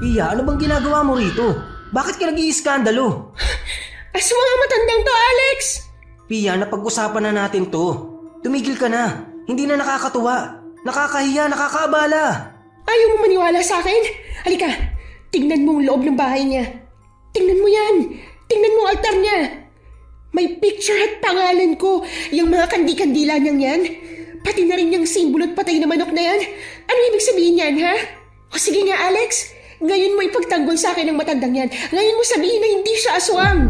Pia, ano bang ginagawa mo rito? Bakit ka nag-iiskandalo? Aswang ang matandang to, Alex! Pia, napag-usapan na natin to. Tumigil ka na. Hindi na nakakatuwa. Nakakahiya, nakakaabala. Ayaw mo maniwala sa akin? Halika, tingnan mo ang loob ng bahay niya. Tingnan mo yan. Tingnan mo ang altar niya. May picture at pangalan ko. Yung mga kandi-kandila niyang yan. Pati na rin yung simbolo at patay na manok na yan. Ano ibig sabihin yan, ha? O sige nga, Alex. Ngayon mo ipagtanggol sa akin ng matandang yan. Ngayon mo sabihin na hindi siya aswang.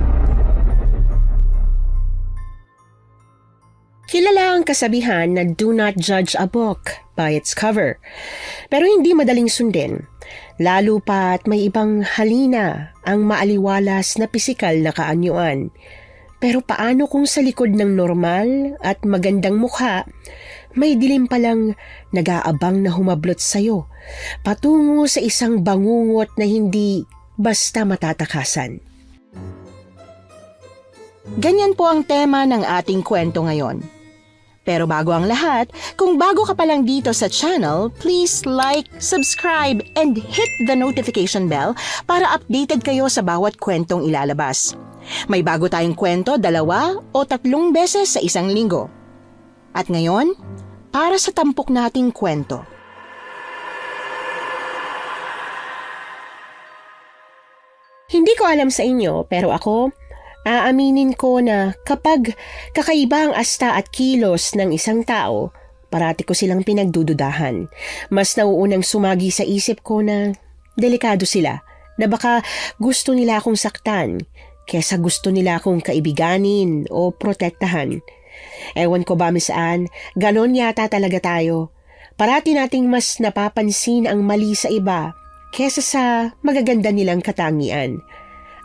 Kilala ang kasabihan na do not judge a book by its cover. Pero hindi madaling sundin. Lalo pa't may ibang halina ang maaliwalas na pisikal na kaanyuan. Pero paano kung sa likod ng normal at magandang mukha, may dilim palang nag-aabang na humablot sa'yo, patungo sa isang bangungot na hindi basta matatakasan. Ganyan po ang tema ng ating kwento ngayon. Pero bago ang lahat, kung bago ka pa lang dito sa channel, please like, subscribe, and hit the notification bell para updated kayo sa bawat kwentong ilalabas. May bago tayong kwento 2 o 3 beses sa isang linggo. At ngayon, para sa tampok nating kwento. Hindi ko alam sa inyo, pero ako, aaminin ko na kapag kakaiba ang asta at kilos ng isang tao, parati ko silang pinagdududahan. Mas nauunang sumagi sa isip ko na delikado sila, na baka gusto nila akong saktan, kesa gusto nila akong kaibiganin o protektahan. Ewan ko ba, Miss Anne, ganon yata talaga tayo. Parati nating mas napapansin ang mali sa iba kesa sa magaganda nilang katangian.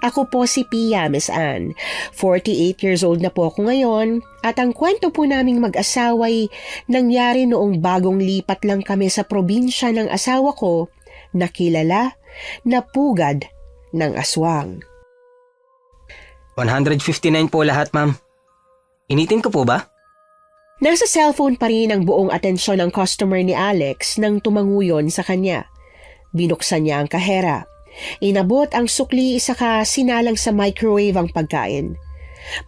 Ako po si Pia, Miss Anne. 48 years old na po ako ngayon at ang kwento po naming mag-asawa'y nangyari noong bagong lipat lang kami sa probinsya ng asawa ko na kilala na pugad ng aswang. 159 po lahat, ma'am. Initin ko po ba? Nasa cellphone pa rin ang buong atensyon ng customer ni Alex nang tumanguyon sa kanya. Binuksan niya ang kahera. Inabot ang sukli saka sinalang sa microwave ang pagkain.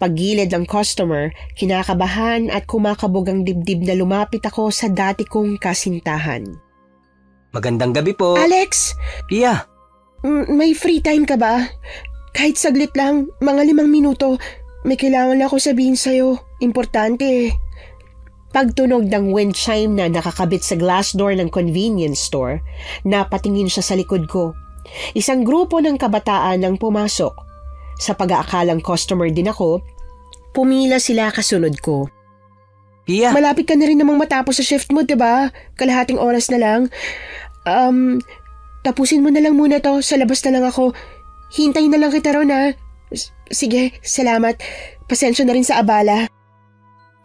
Paggilid ng customer, kinakabahan at kumakabog ang dibdib na lumapit ako sa dati kong kasintahan. Magandang gabi po. Alex! Pia, May free time ka ba? Kahit saglit lang, mga 5 minuto. May kailangan lang ako sabihin sa'yo. Importante. Pagtunog ng wind chime na nakakabit sa glass door ng convenience store, napatingin siya sa likod ko. Isang grupo ng kabataan ang pumasok. Sa pag-aakalang customer din ako, pumila sila kasunod ko. Pia. Malapit ka na rin namang matapos sa shift mo, diba? Kalahating oras na lang. Tapusin mo na lang muna to. Sa labas na lang ako. Hintayin na lang kita ron, ha? Sige, salamat. Pasensya na rin sa abala.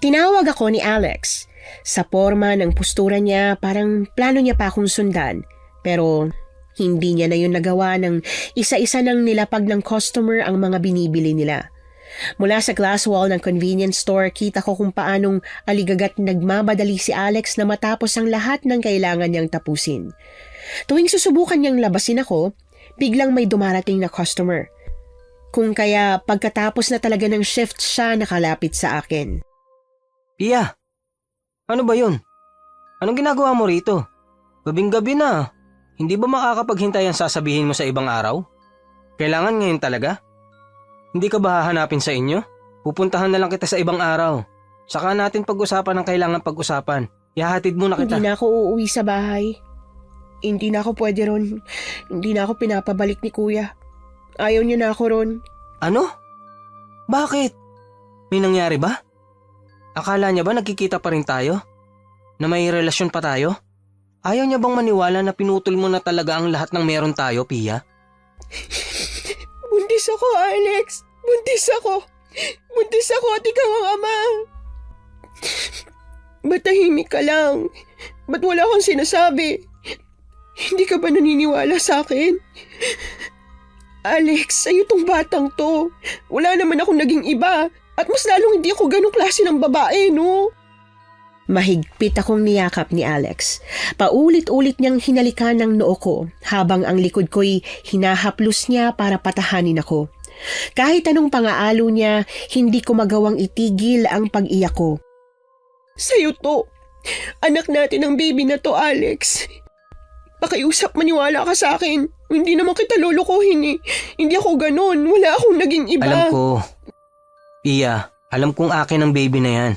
Tinawag ako ni Alex. Sa porma ng postura niya, parang plano niya pa akong sundan. Pero hindi niya na yun nagawa ng isa-isa ng nilapag ng customer ang mga binibili nila. Mula sa glass wall ng convenience store, kita ko kung paanong aligagat nagmamadali si Alex na matapos ang lahat ng kailangan niyang tapusin. Tuwing susubukan niyang labasin ako, biglang may dumarating na customer. Kung kaya pagkatapos na talaga ng shift siya nakalapit sa akin. Pia, ano ba yun? Anong ginagawa mo rito? Gabing-gabi na. Hindi ba makakapaghintay ang sasabihin mo sa ibang araw? Kailangan ngayon talaga? Hindi ka ba hahanapin sa inyo? Pupuntahan na lang kita sa ibang araw. Saka natin pag-usapan ang kailangan pag-usapan. Ihahatid mo na kita. Hindi na ako uuwi sa bahay. Hindi na ako pwede ron. Hindi na ako pinapabalik ni kuya. Ayaw niya na ako ron. Ano? Bakit? May nangyari ba? Akala niya ba nagkikita pa rin tayo? Na may relasyon pa tayo? Ayaw niya bang maniwala na pinutol mo na talaga ang lahat ng meron tayo, Pia? Buntis ako, Alex. Buntis ako. Buntis ako at ikaw ang ama. Ba't tahimik ka lang? Ba't wala akong sinasabi? Hindi ka ba naniniwala sa akin? Alex, sa'yo tong batang to. Wala naman akong naging iba. At mas lalong hindi ako ganong klase ng babae, no? Mahigpit akong niyakap ni Alex. Paulit-ulit niyang hinalikan ng noo ko habang ang likod ko'y hinahaplos niya para patahanin ako. Kahit anong pangaalo niya, hindi ko magawang itigil ang pag-iyak ko. Sa'yo to. Anak natin ang baby na to, Alex. Pakiusap, maniwala ka sa akin. Hindi naman kita lulukuhin eh. Hindi ako ganon. Wala akong naging iba. Alam ko. Pia, alam kong akin ang baby na yan.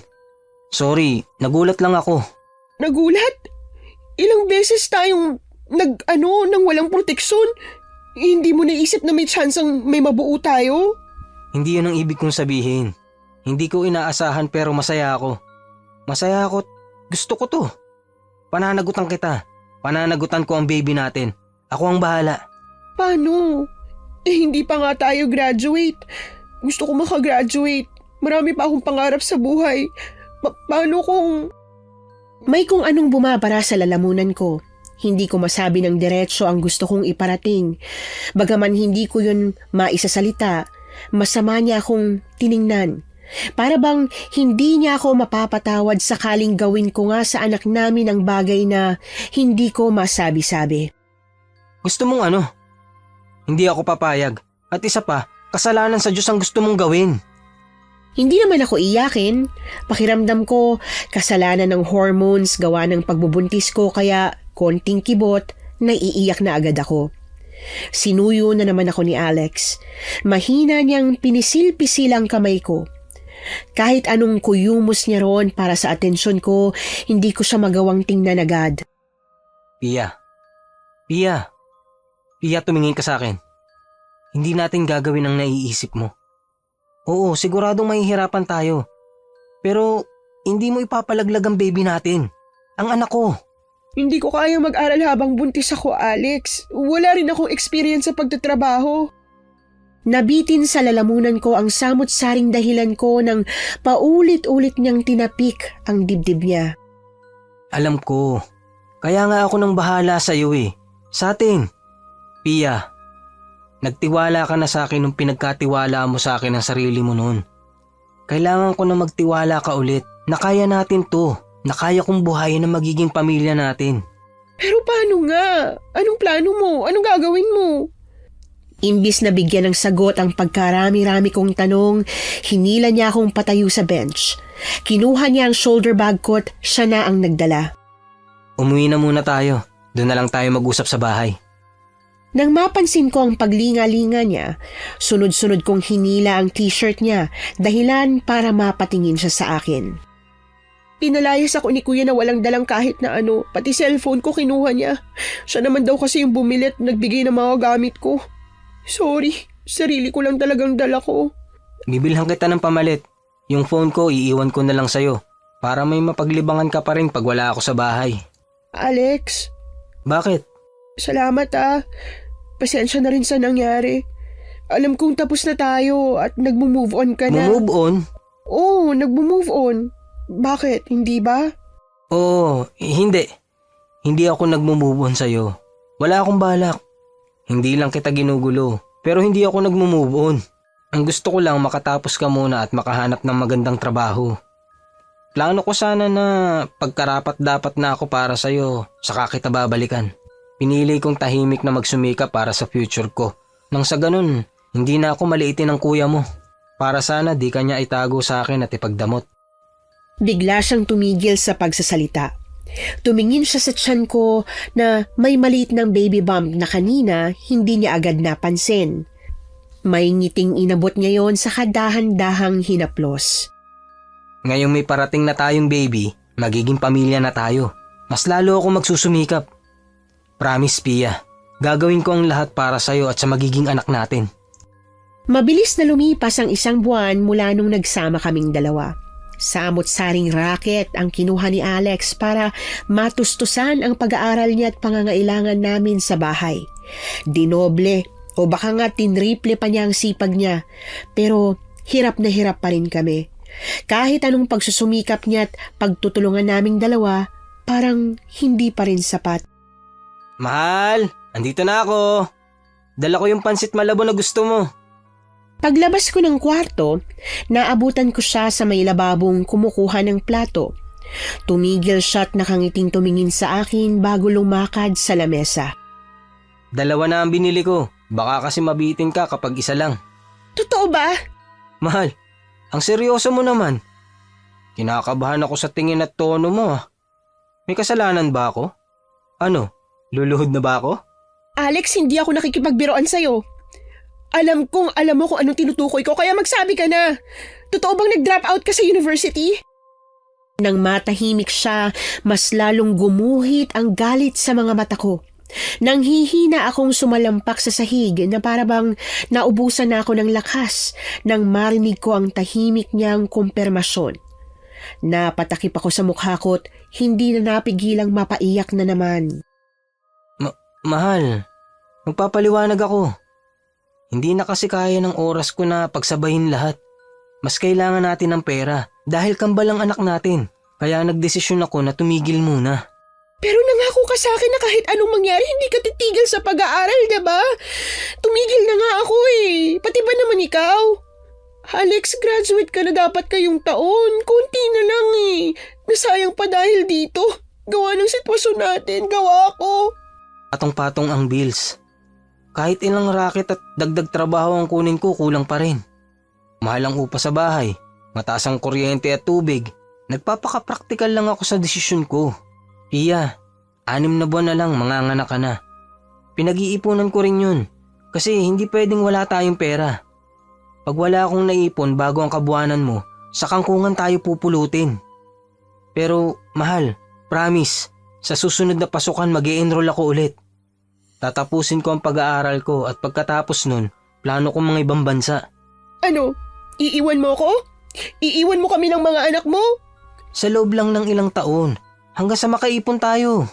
Sorry, nagulat lang ako. Nagulat? Ilang beses tayong nang walang proteksyon? Hindi mo naisip na may tsansang may mabuo tayo? Hindi yun ang ibig kong sabihin. Hindi ko inaasahan pero masaya ako. Masaya ako. Gusto ko to. Pananagutan kita. Pananagutan ko ang baby natin. Ako ang bahala. Paano? Hindi pa nga tayo graduate. Gusto ko makagraduate. Marami pa akong pangarap sa buhay. Paano kung... May kung anong bumabara sa lalamunan ko. Hindi ko masabi ng diretso ang gusto kong iparating. Bagaman hindi ko yun maisasalita, masama niya akong tiningnan. Para bang hindi niya ako mapapatawad sakaling gawin ko nga sa anak namin ang bagay na hindi ko masabi-sabi. Gusto mong ano? Hindi ako papayag. At isa pa, kasalanan sa Diyos ang gusto mong gawin. Hindi naman ako iyakin. Pakiramdam ko, kasalanan ng hormones gawa ng pagbubuntis ko kaya konting kibot, naiiyak na agad ako. Sinuyo na naman ako ni Alex. Mahina niyang pinisil-pisil ang kamay ko. Kahit anong kuyumos niya ron para sa atensyon ko, hindi ko siya magawang tingnan agad. Pia, tumingin ka sa akin. Hindi natin gagawin ang naiisip mo. Oo, siguradong mahihirapan tayo. Pero hindi mo ipapalaglag ang baby natin. Ang anak ko. Hindi ko kaya mag-aral habang buntis ako, Alex. Wala rin akong experience sa pagtatrabaho. Nabitin sa lalamunan ko ang samot-saring dahilan ko nang paulit-ulit niyang tinapik ang dibdib niya. Alam ko. Kaya nga ako nang bahala sa iyo eh. Sa atin. Pia, nagtiwala ka na sa akin nung pinagkatiwala mo sa akin ang sarili mo noon. Kailangan ko na magtiwala ka ulit na kaya natin to. Na kaya kong buhayin ang magiging pamilya natin. Pero paano nga? Anong plano mo? Anong gagawin mo? Imbis na bigyan ng sagot ang pagkarami-rami kong tanong, hinila niya akong patayo sa bench. Kinuha niya ang shoulder bag ko at siya na ang nagdala. Umuwi na muna tayo. Doon na lang tayo mag-usap sa bahay. Nang mapansin ko ang paglinga-linga niya, sunod-sunod kong hinila ang t-shirt niya dahilan para mapatingin siya sa akin. Pinalayas ako ni Kuya na walang dalang kahit na ano, pati cellphone ko kinuha niya. Siya naman daw kasi yung bumili at nagbigay ng mga gamit ko. Sorry, sarili ko lang talagang dala ko. Bibilhan kita ng pamalit. Yung phone ko iiwan ko na lang sa'yo para may mapaglibangan ka pa rin pag wala ako sa bahay. Alex? Bakit? Salamat ah. Pasensya na rin sa nangyari. Alam kong tapos na tayo at nagmo-move on ka na. Move on? Oo, nagmo-move on. Bakit? Hindi ba? Oo, hindi. Hindi ako nagmo-move on sa'yo. Wala akong balak. Hindi lang kita ginugulo. Pero hindi ako nagmo-move on. Ang gusto ko lang makatapos ka muna at makahanap ng magandang trabaho. Plano ko sana na pagkarapat dapat na ako para sa'yo, saka kita babalikan. Pinili kong tahimik na magsumika para sa future ko. Nang sa ganun, hindi na ako maliitin ng kuya mo. Para sana di kanya itago sa akin at ipagdamot. Bigla siyang tumigil sa pagsasalita. Tumingin siya sa tiyan ko na may maliit ng baby bump na kanina hindi niya agad napansin. May ngiting inabot niya yon sa kadahan-dahang hinaplos. Ngayong may parating na tayong baby, magiging pamilya na tayo. Mas lalo ako magsusumikap. Promise, Pia. Gagawin ko ang lahat para sa'yo at sa magiging anak natin. Mabilis na lumipas ang 1 buwan mula nung nagsama kaming dalawa. Samot-saring racket ang kinuha ni Alex para matustusan ang pag-aaral niya at pangangailangan namin sa bahay. Dinoble o baka nga tinriple pa niya ang sipag niya, pero hirap na hirap pa rin kami. Kahit anong pagsusumikap niya at pagtutulungan naming dalawa, parang hindi pa rin sapat. Mahal, andito na ako. Dala ko yung pansit malabo na gusto mo. Paglabas ko ng kwarto, naabutan ko siya sa may lababong kumukuha ng plato. Tumigil siya at nakangiting tumingin sa akin bago lumakad sa lamesa. 2 na ang binili ko. Baka kasi mabitin ka kapag isa lang. Totoo ba? Mahal, ang seryoso mo naman. Kinakabahan ako sa tingin at tono mo ah. May kasalanan ba ako? Ano, luluhod na ba ako? Alex, hindi ako nakikipagbiroan sa'yo. Alam mo kung anong tinutukoy ko, kaya magsabi ka na. Totoo bang nag-drop out ka sa university? Nang matahimik siya, mas lalong gumuhit ang galit sa mga mata ko. Nang hihina akong sumalampak sa sahig na parabang naubusan na ako ng lakas nang marinig ko ang tahimik niyang kumpirmasyon. Napatakip ako sa mukha ko't hindi na napigilang mapaiyak na naman. Mahal, magpapaliwanag ako. Hindi na kasi kaya ng oras ko na pagsabahin lahat. Mas kailangan natin ng pera dahil kambal ang anak natin. Kaya nagdesisyon ako na tumigil muna. Pero nangako ka sa akin na kahit anong mangyari, hindi ka titigil sa pag-aaral, diba? Tumigil na nga ako eh. Pati ba naman ikaw? Alex, graduate ka na dapat kayong taon. Kunti na lang eh. Nasayang pa dahil dito. Gawa ng sitwasyon natin, gawa ko. Patong-patong ang bills. Kahit ilang racket at dagdag trabaho ang kunin ko, kulang pa rin. Mahal ang upa sa bahay, mataas ang kuryente at tubig. Nagpapaka-practical lang ako sa desisyon ko. Pia, 6 na buwan na lang manganganak ka na. Pinag-iipunan ko rin yun kasi hindi pwedeng wala tayong pera. Pag wala akong naipon bago ang kabuwanan mo, sa kangkungan tayo pupulutin. Pero mahal, promise, sa susunod na pasukan mag-i-enroll ako ulit. Tatapusin ko ang pag-aaral ko at pagkatapos nun, plano ko mga ibang bansa. Ano? Iiwan mo ko? Iiwan mo kami ng mga anak mo? Sa loob lang ng ilang taon, hanggang sa makaipon tayo.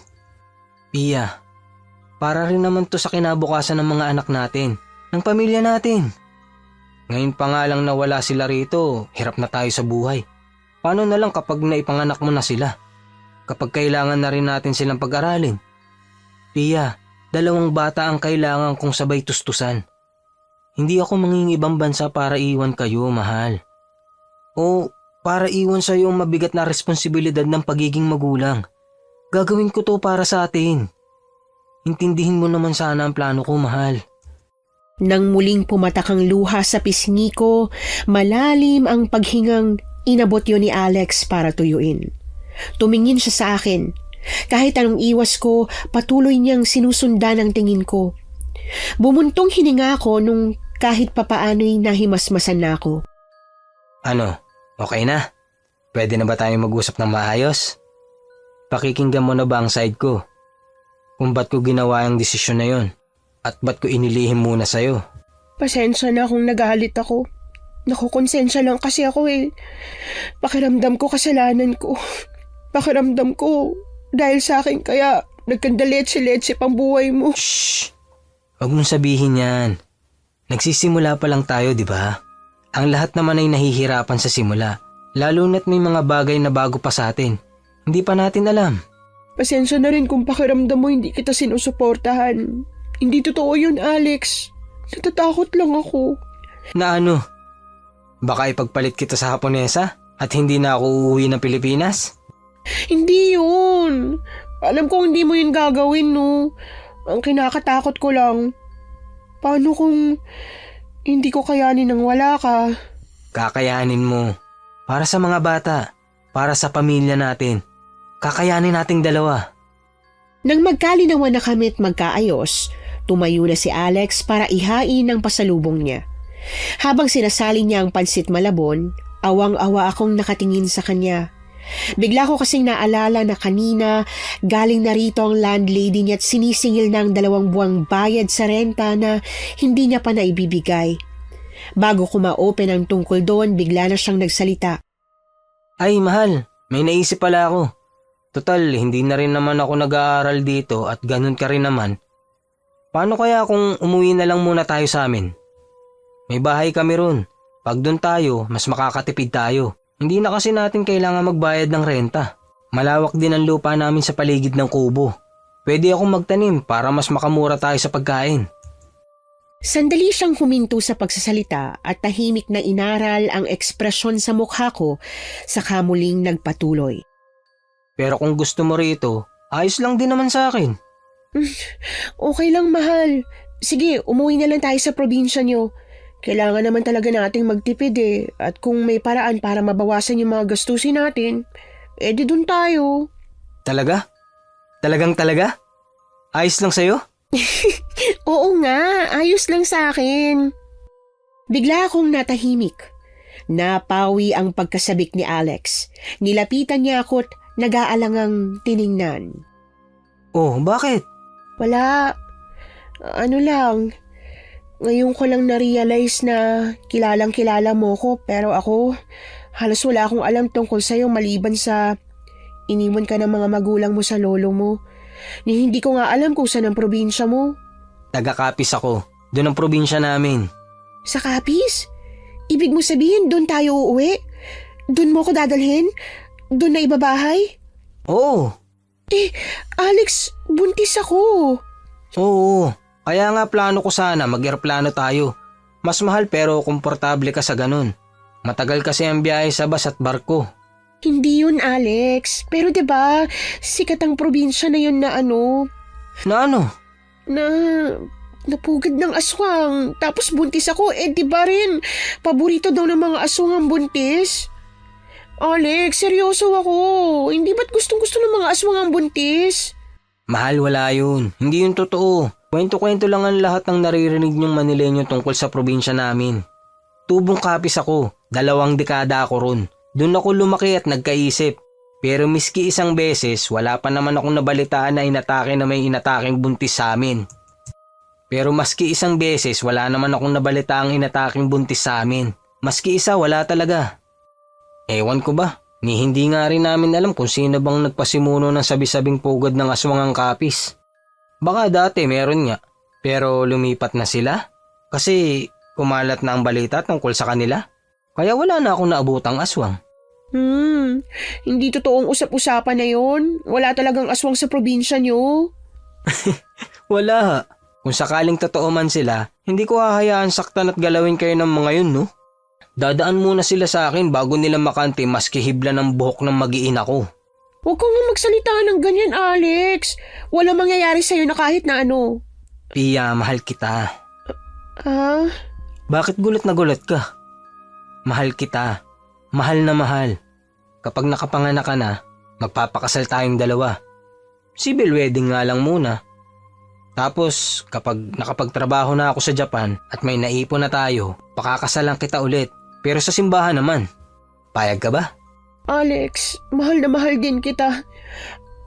Pia, para rin naman to sa kinabukasan ng mga anak natin, ng pamilya natin. Ngayon pa nga lang na wala sila rito, hirap na tayo sa buhay. Paano na lang kapag naipanganak mo na sila? Kapag kailangan na rin natin silang pag-aralin. Pia, 2 bata ang kailangan kong sabay tustusan. Hindi ako mangingibang bansa para iwan kayo, mahal. O para iwan sa iyo ang mabigat na responsibilidad ng pagiging magulang. Gagawin ko to para sa atin. Intindihin mo naman sana ang plano ko, mahal. Nang muling pumatak ang luha sa pisngi ko, malalim ang paghingang inabot yun ni Alex para tuyuin. Tumingin siya sa akin. Kahit anong iwas ko, patuloy niyang sinusundan ang tingin ko. Bumuntong hininga ko nung kahit papaano'y nahimasmasan na ako. Ano, okay na? Pwede na ba tayong mag-usap ng maayos? Pakikinggan mo na ba ang side ko? Kung ba't ko ginawa ang desisyon na yon? At ba't ko inilihim muna sa'yo? Pasensya na kung nagalit ako. Nakukonsensya lang kasi ako eh. Pakiramdam ko kasalanan ko. Pakiramdam ko dahil sa akin kaya nagkandaletse-letse pang buhay mo. Shhh! Huwag mong sabihin yan. Nagsisimula pa lang tayo, di ba? Ang lahat naman ay nahihirapan sa simula. Lalo na't may mga bagay na bago pa sa atin. Hindi pa natin alam. Pasensya na rin kung pakiramdam mo hindi kita sinusuportahan. Hindi totoo yun, Alex. Natatakot lang ako. Na ano? Baka ipagpalit kita sa Haponesa at hindi na ako uuwi ng Pilipinas? Hindi yun. Alam kong hindi mo yun gagawin, no? Ang kinakatakot ko lang, paano kung hindi ko kayanin nang wala ka? Kakayanin mo. Para sa mga bata. Para sa pamilya natin. Kakayanin nating 2. Nang magkalinawan na kami't magkaayos, tumayo na si Alex para ihain ang pasalubong niya. Habang sinasali niya ang pansit malabon, awang-awa akong nakatingin sa kanya. Bigla ko kasing naalala na kanina galing na rito ang landlady niya at sinisingil ng 2 buwang bayad sa renta na hindi niya pa naibibigay. Bago ko ma-open ang tungkol doon, bigla na siyang nagsalita. Ay mahal, may naisip pala ako. Total, hindi na rin naman ako nag-aaral dito at ganun ka rin naman. Paano kaya kung umuwi na lang muna tayo sa amin? May bahay kami ron. Pag doon tayo, mas makakatipid tayo. Hindi na kasi natin kailangan magbayad ng renta. Malawak din ang lupa namin sa paligid ng kubo. Pwede akong magtanim para mas makamura tayo sa pagkain. Sandali siyang huminto sa pagsasalita at tahimik na inaral ang ekspresyon sa mukha ko saka muling nagpatuloy. Pero kung gusto mo rito, ayos lang din naman sa akin. Okay lang, mahal. Sige, umuwi na lang tayo sa probinsya nyo. Kailangan naman talaga nating magtipid eh. At kung may paraan para mabawasan yung mga gastusin natin, di dun tayo. Talaga? Talaga? Ayos lang sa'yo? Oo nga, ayos lang sa akin. Bigla akong natahimik. Napawi ang pagkasabik ni Alex. Nilapitan niya ako't nag-aalangang tiningnan. Oh, bakit? Wala. Ano lang. Ngayon ko lang na-realize na kilalang-kilala mo ko pero ako halos wala akong alam tungkol sa'yo maliban sa iniwan ka ng mga magulang mo sa lolo mo. Ni hindi ko nga alam kung saan ang probinsya mo. Taga-Capiz ako. Doon ang probinsya namin. Sa Capiz? Ibig mo sabihin doon tayo uuwi? Doon mo ko dadalhin? Doon na ibabahay? Oo. Alex, buntis ako. Oo. Kaya nga plano ko sana mag-aeroplano tayo. Mas mahal pero komportable ka sa ganun. Matagal kasi ang biyahe sa bus at barko. Hindi yun, Alex. Pero 'di ba, sikat ang probinsya na yun na ano, Na ano? na napugad ng aswang. Tapos buntis ako, 'di ba rin? Paborito daw ng mga aswang ang buntis. Alex, seryoso ako. Hindi ba't gustong-gusto ng mga aswang ang buntis? Mahal, wala yun. Hindi yun totoo. Kwento-kwento lang ang lahat ng naririnig niyong Manileño tungkol sa probinsya namin. Tubong Capiz ako. 2 dekada ako ron. Doon ako lumaki at nagkaisip. Pero miski isang beses, wala pa naman akong nabalitaan na inatake na may inataking buntis sa amin. Pero maski isang beses, wala naman akong nabalitaang inataking buntis sa amin. Maski isa, wala talaga. Ewan ko ba, ni hindi nga rin namin alam kung sino bang nagpasimuno ng sabi-sabing pugad ng aswang ang Capiz. Baka dati meron nga, pero lumipat na sila. Kasi kumalat na ang balita tungkol sa kanila. Kaya wala na akong naabutang aswang. Hindi totoong usap-usapan na yon. Wala talagang aswang sa probinsya nyo. Wala. Kung sakaling totoo man sila, hindi ko hahayaan saktan at galawin kayo ng mga yun, no? Dadaan muna sila sa akin bago nila makante maski hibla ng buhok ng mag-iina ko. Huwag kang magsalita ng ganyan, Alex. Wala mangyayari sa'yo na kahit na ano. Pia, mahal kita. Ah? Bakit gulat na gulat ka? Mahal kita. Mahal na mahal. Kapag nakapanganak ka na, magpapakasal tayong 2. Civil wedding nga lang muna. Tapos kapag nakapagtrabaho na ako sa Japan at may naipon na tayo, pakakasalan kita ulit. Pero sa simbahan naman. Payag ka ba? Alex, mahal na mahal din kita.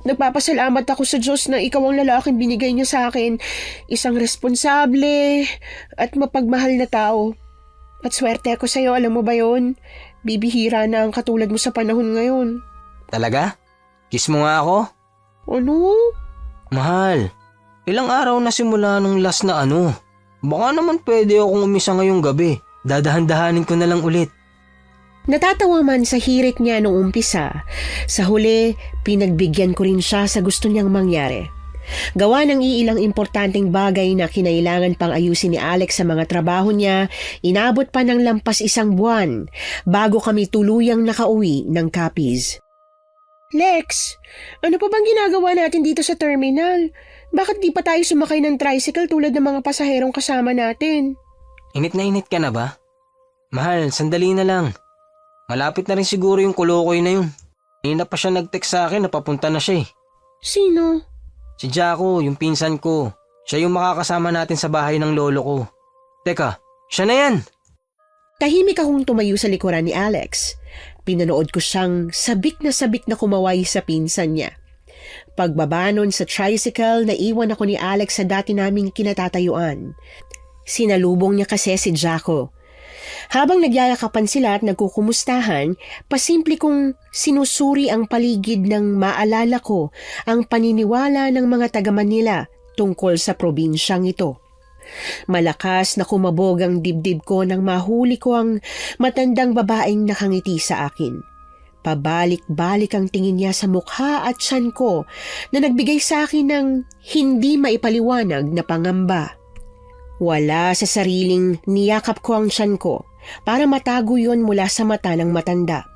Nagpapasalamat ako sa Diyos na ikaw ang lalaking binigay niya sa akin. Isang responsable at mapagmahal na tao. At swerte ako sa'yo, alam mo ba yon? Bibihira na ang katulad mo sa panahon ngayon. Talaga? Kiss mo nga ako? Ano? Mahal, ilang araw na simula nung last na ano. Baka naman pwede akong umisa ngayong gabi. Dadahan-dahanin ko na lang ulit. Natatawa man sa hirit niya nung umpisa. Sa huli, pinagbigyan ko rin siya sa gusto niyang mangyari. Gawa ng iilang importanteng bagay na kinailangan pang ayusin ni Alex sa mga trabaho niya, inabot pa ng lampas 1 buwan bago kami tuluyang nakauwi ng Capiz. Lex, ano pa bang ginagawa natin dito sa terminal? Bakit di pa tayo sumakay ng tricycle tulad ng mga pasaherong kasama natin? Init na init ka na ba? Mahal, sandali na lang. Malapit na rin siguro yung kulukoy na yun. Kanina pa siya nag-text sa akin na papunta na siya eh. Sino? Si Jaco, yung pinsan ko. Siya yung makakasama natin sa bahay ng lolo ko. Teka, siya na yan! Tahimik akong tumayo sa likuran ni Alex. Pinanood ko siyang sabik na kumaway sa pinsan niya. Pagbaba nun sa tricycle, naiwan ako ni Alex sa dati naming kinatatayuan. Sinalubong niya kasi si Jaco. Habang nagyayakapan sila at nagkukumustahan, pasimple kong sinusuri ang paligid ng maalala ko ang paniniwala ng mga taga Manila tungkol sa probinsyang ito. Malakas na kumabog ang dibdib ko nang mahuli ko ang matandang babaeng nakangiti sa akin. Pabalik-balik ang tingin niya sa mukha at tiyan ko na nagbigay sa akin ng hindi maipaliwanag na pangamba. Wala sa sariling niyakap ko ang tiyan ko para matago yon mula sa mata ng matanda.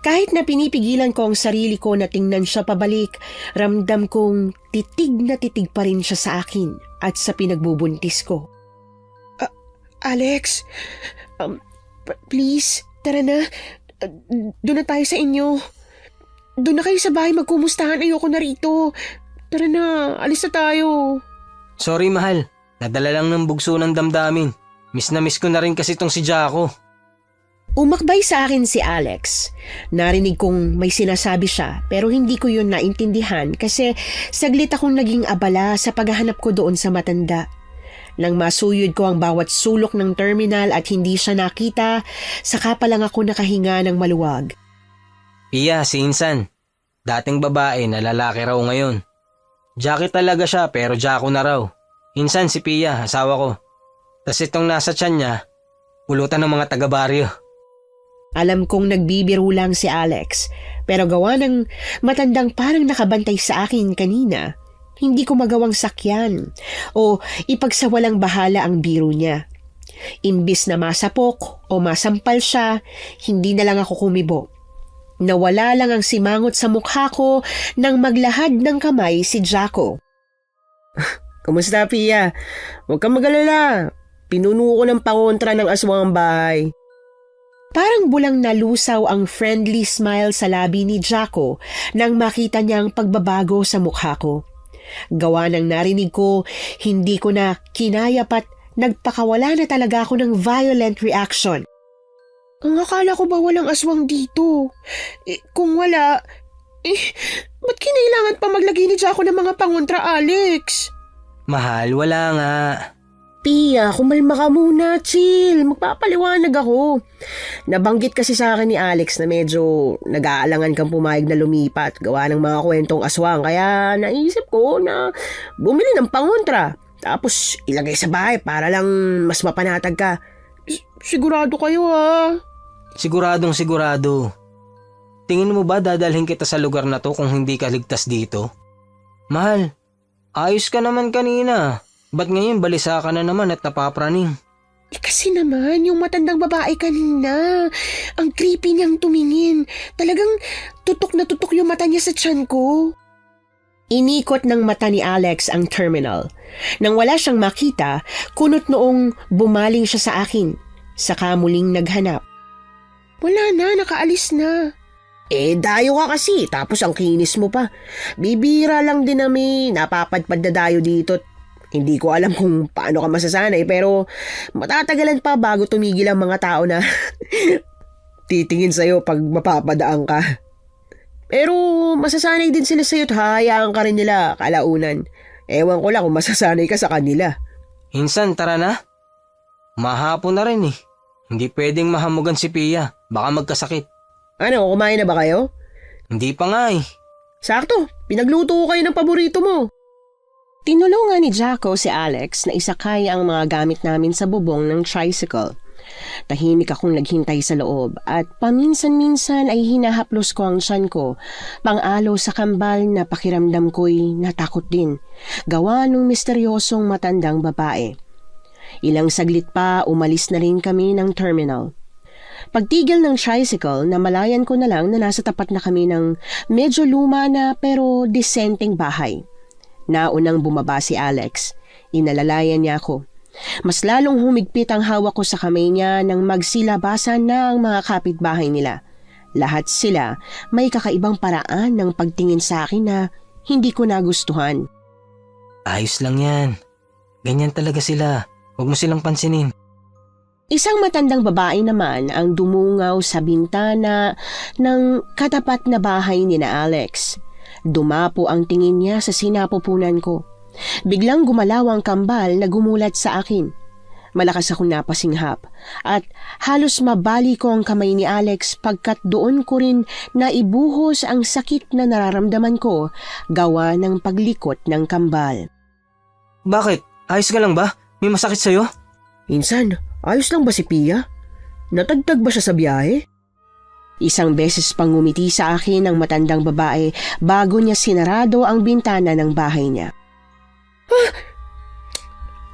Kahit na pinipigilan ko ang sarili ko na tingnan siya pabalik, ramdam kong titig na titig pa rin siya sa akin at sa pinagbubuntis ko. Alex, please, tara na. Doon na tayo sa inyo. Doon na kayo sa bahay magkumustahan. Ayoko na rito. Tara na, alis na tayo. Sorry mahal, nadala lang ng bugso ng damdamin. Miss na miss ko na rin kasi tong si Jaco. Umakbay sa akin si Alex. Narinig kong may sinasabi siya pero hindi ko yun naintindihan kasi saglit akong naging abala sa paghahanap ko doon sa matanda. Nang masuyod ko ang bawat sulok ng terminal at hindi siya nakita, saka pa lang ako nakahinga ng maluwag. Pia, si Insan. Dating babae na lalaki raw ngayon. Jackie talaga siya pero Jaco na raw. Insan si Pia, asawa ko. Tas itong nasa tiyan niya, pulutan ng mga taga-baryo. Alam kong nagbibiro lang si Alex, pero gawa ng matandang parang nakabantay sa akin kanina, hindi ko magawang sakyan o ipagsawalang bahala ang biro niya. Imbis na masapok o masampal siya, hindi na lang ako kumibo. Nawala lang ang simangot sa mukha ko nang maglahad ng kamay si Jaco. Kumusta, Pia? Huwag kang mag-alala. Pinuno ko ng pangontra ng aswang ang bahay. Parang bulang nalusaw ang friendly smile sa labi ni Jaco nang makita niya ang pagbabago sa mukha ko. Gawa ng narinig ko, hindi ko na kinaya pat nagpakawala na talaga ako ng violent reaction. Ang akala ko ba walang aswang dito? Kung wala, ba't kinailangan pa maglagay ni Jaco ng mga pangontra, Alex? Mahal, wala nga. Pia, kumalma ka muna, chill. Magpapaliwanag ako. Nabanggit kasi sa akin ni Alex na medyo nag-aalangan kang pumayag na lumipat gawa ng mga kwentong aswang. Kaya naisip ko na bumili ng pangontra. Tapos ilagay sa bahay para lang mas mapanatag ka. Sigurado kayo ha? Siguradong sigurado. Tingin mo ba dadalhin kita sa lugar na to kung hindi ka ligtas dito? Mahal, ayos ka naman kanina. Ba't ngayon balisa ka na naman at napapraning? Kasi naman, yung matandang babae kanina, ang creepy niyang tumingin. Talagang tutok na tutok yung mata niya sa tiyan ko. Inikot ng mata ni Alex ang terminal. Nang wala siyang makita, kunot noong bumaling siya sa akin. Saka muling naghanap. Wala na, nakaalis na. Dayo ka kasi, tapos ang kinis mo pa. Bibira lang din namin, napapadpad na dayo dito. Hindi ko alam kung paano ka masasanay pero matatagalan pa bago tumigil ang mga tao na titingin sa'yo pag mapapadaan ka. Pero masasanay din sila sa'yo at hahayaan ka rin nila kalaunan. Ewan ko lang kung masasanay ka sa kanila. Insan, tara na. Mahapon na rin eh. Hindi pwedeng mahamugan si Pia. Baka magkasakit. Ano, kumain na ba kayo? Hindi pa nga eh. Sakto, pinagluto ko kayo ng paborito mo. Tinulungan ni Jaco si Alex na isakay ang mga gamit namin sa bubong ng tricycle. Tahimik akong naghintay sa loob at paminsan-minsan ay hinahaplos ko ang tiyan ko, pang-alo sa kambal na pakiramdam ko'y natakot din, gawa ng misteryosong matandang babae. Ilang saglit pa umalis na rin kami ng terminal. Pagtigil ng tricycle, namalayan ko na lang na nasa tapat na kami ng medyo luma na pero disenteng bahay. Naunang bumaba si Alex. Inalalayan niya ako. Mas lalong humigpit ang hawak ko sa kamay niya nang magsilabasan na ang mga kapitbahay nila. Lahat sila may kakaibang paraan ng pagtingin sa akin na hindi ko nagustuhan. Ayos lang yan. Ganyan talaga sila. Huwag mo silang pansinin. Isang matandang babae naman ang dumungaw sa bintana ng katapat na bahay ni na Alex. Dumapo ang tingin niya sa sinapupunan ko. Biglang gumalaw ang kambal na gumulat sa akin. Malakas akong napasinghap at halos mabali ko ang kamay ni Alex pagkat doon ko rin naibuhos ang sakit na nararamdaman ko gawa ng paglikot ng kambal. Bakit? Ayos ka lang ba? May masakit sa'yo? Insan, ayos lang ba si Pia? Natagtag ba siya sa biyahe? Isang beses pang ngumiti sa akin ang matandang babae bago niya sinarado ang bintana ng bahay niya.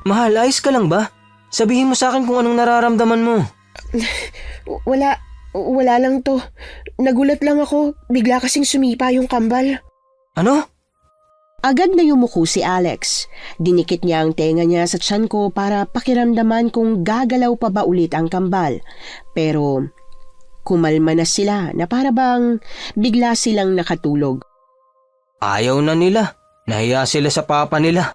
Mahal, ayos ka lang ba? Sabihin mo sa akin kung anong nararamdaman mo. Wala lang to. nagulat lang ako. Bigla kasing sumipa yung kambal. Ano? Agad na yumuko si Alex. Dinikit niya ang tenga niya sa tiyan ko para pakiramdaman kung gagalaw pa ba ulit ang kambal. Pero kumalma na sila na para bang bigla silang nakatulog. Ayaw na nila. Nahiya sila sa papa nila.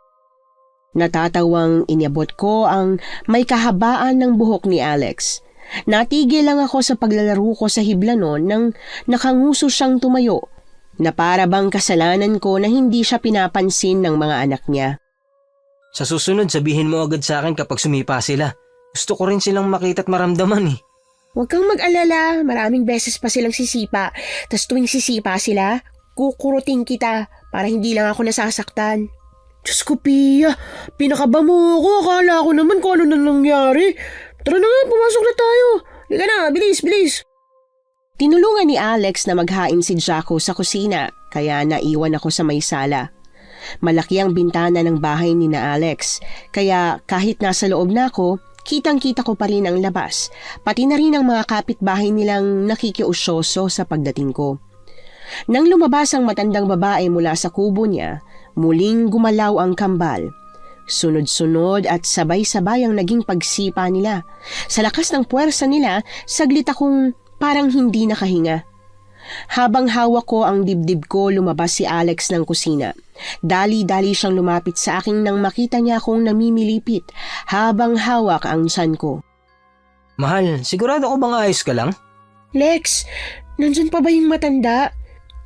Natatawang inabot ko ang may kahabaan ng buhok ni Alex. Natigil lang ako sa paglalaro ko sa hibla noon nang nakanguso siyang tumayo na para bang kasalanan ko na hindi siya pinapansin ng mga anak niya. Sa susunod, sabihin mo agad sa akin kapag sumipa sila. Gusto ko rin silang makita at maramdaman eh. Huwag kang mag-alala, maraming beses pa silang sisipa. Tas tuwing sisipa sila, kukurutin kita para hindi lang ako nasasaktan. Diyos ko, Pia, pinakaba mo ako. Akala ko naman kung ano na nangyari. Tara na nga, pumasok na tayo. Liga na, bilis, bilis. Tinulungan ni Alex na maghain si Jacko sa kusina, kaya naiwan ako sa may sala. Malaki ang bintana ng bahay ni na Alex, kaya kahit nasa loob na ako, kitang-kita ko pa rin ang labas, pati na rin ang mga kapitbahay nilang nakikiusyoso sa pagdating ko. Nang lumabas ang matandang babae mula sa kubo niya, muling gumalaw ang kambal. Sunod-sunod at sabay-sabay ang naging pagsipa nila. Sa lakas ng puwersa nila, saglit akong parang hindi nakahinga. Habang hawak ko ang dibdib ko, lumabas si Alex ng kusina. Dali-dali siyang lumapit sa akin nang makita niya akong namimilipit habang hawak ang tiyan ko. Mahal, sigurado ko bang ayos ka lang? Lex, nandyan pa ba yung matanda?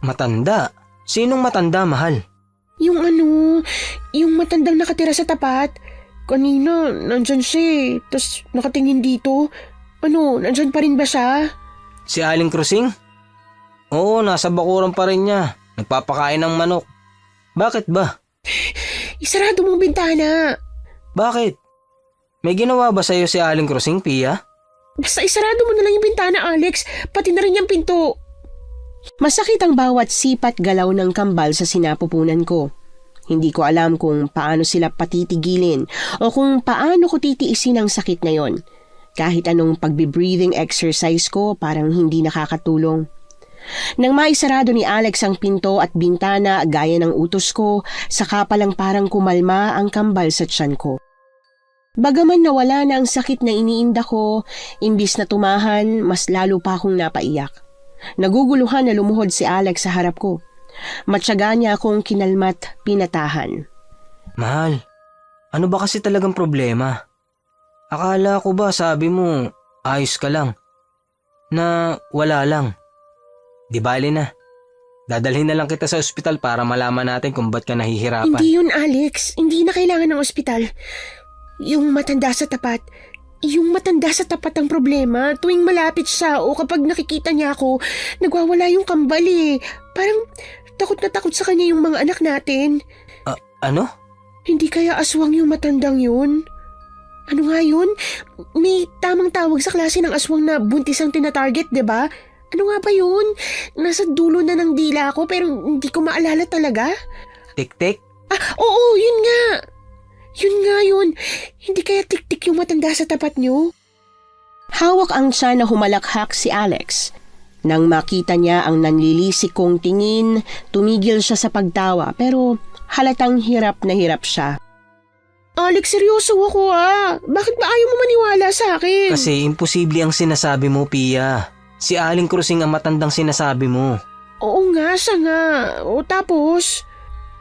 Matanda? Sinong matanda, mahal? Yung matandang nakatira sa tapat. Kanina, nandyan siya eh. Tapos nakatingin dito. Nandyan pa rin ba siya? Si Aling Krusing? Oo, nasa bakuran pa rin niya. Nagpapakain ng manok. Bakit ba? Isarado mong bintana. Bakit? May ginawa ba sa'yo si Aling Krusing, Pia? Basta isarado mo na lang yung bintana, Alex. Pati na rin yung pinto. Masakit ang bawat sipat galaw ng kambal sa sinapupunan ko. Hindi ko alam kung paano sila patitigilin o kung paano ko titiisin ang sakit na yon. Kahit anong pagbe-breathing exercise ko parang hindi nakakatulong. Nang maisarado ni Alex ang pinto at bintana gaya ng utos ko, saka palang parang kumalma ang kambal sa tiyan ko. Bagaman nawala na ang sakit na iniinda ko, imbis na tumahan, mas lalo pa akong napaiyak. Naguguluhan na lumuhod si Alex sa harap ko. Matyaga niya akong kinalmat pinatahan. Mahal, ano ba kasi talagang problema? Akala ko ba sabi mo ayos ka lang? Na wala lang. Di bali na. Dadalhin na lang kita sa ospital para malaman natin kung ba't ka nahihirapan. Hindi yun, Alex. Hindi na kailangan ng ospital. Yung matanda sa tapat ang problema. Tuwing malapit siya o kapag nakikita niya ako, nagwawala yung kambal eh. Parang takot na takot sa kanya yung mga anak natin. Ano? Hindi kaya aswang yung matandang yun? Ano nga yun? May tamang tawag sa klase ng aswang na buntis ang tinatarget, diba? Ano nga ba yun? Nasa dulo na ng dila ko pero hindi ko maalala talaga. Tik-tik? Oo, yun nga. Yun. Hindi kaya tik-tik yung matanda sa tapat nyo? Hawak ang tiyan na humalakhak si Alex. Nang makita niya ang nanlilisik kong tingin, tumigil siya sa pagtawa pero halatang hirap na hirap siya. Alex, seryoso ako Bakit ba ayaw mo maniwala sa akin? Kasi imposible ang sinasabi mo, Pia. Si Aling Krusing ang matandang sinasabi mo. Oo nga, siya nga. O tapos?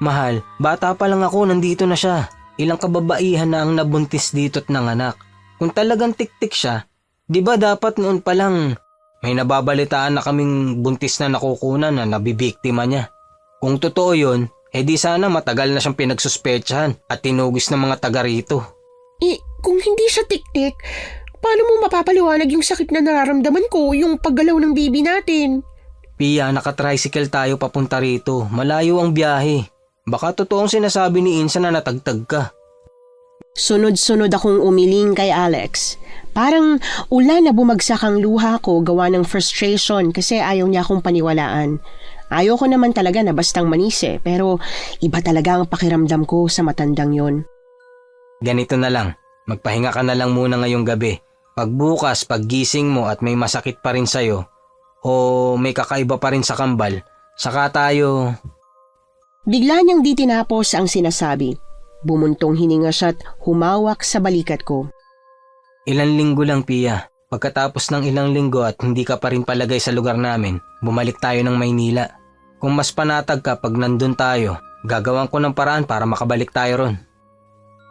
Mahal, bata pa lang ako, nandito na siya. Ilang kababaihan na ang nabuntis dito at nanganak. Kung talagang tik-tik siya, di ba dapat noon pa lang may nababalitaan na kaming buntis na nakukunan na nabibiktima niya. Kung totoo yun, di sana matagal na siyang pinagsuspetsahan at tinugis ng mga taga rito. Kung hindi siya tik-tik, paano mo mapapaliwanag yung sakit na nararamdaman ko, yung paggalaw ng baby natin? Pia, nakatricycle tayo papunta rito. Malayo ang biyahe. Baka totoong sinasabi ni Insa na natagtag ka. Sunod-sunod akong umiling kay Alex. Parang ulan na bumagsak ang luha ko gawa ng frustration kasi ayaw niya akong paniwalaan. Ayoko naman talaga na bastang manise pero iba talaga ang pakiramdam ko sa matandang yon. Ganito na lang, magpahinga ka na lang muna ngayong gabi. Pagbukas, paggising mo at may masakit pa rin sa'yo, O may kakaiba pa rin sa kambal? Saka tayo... Bigla niyang di tinapos ang sinasabi. Bumuntong hininga siya't humawak sa balikat ko. Ilang linggo lang, Pia. Pagkatapos ng ilang linggo at hindi ka pa rin palagay sa lugar namin, bumalik tayo ng Maynila. Kung mas panatag ka pag nandun tayo, gagawan ko ng paraan para makabalik tayo ron.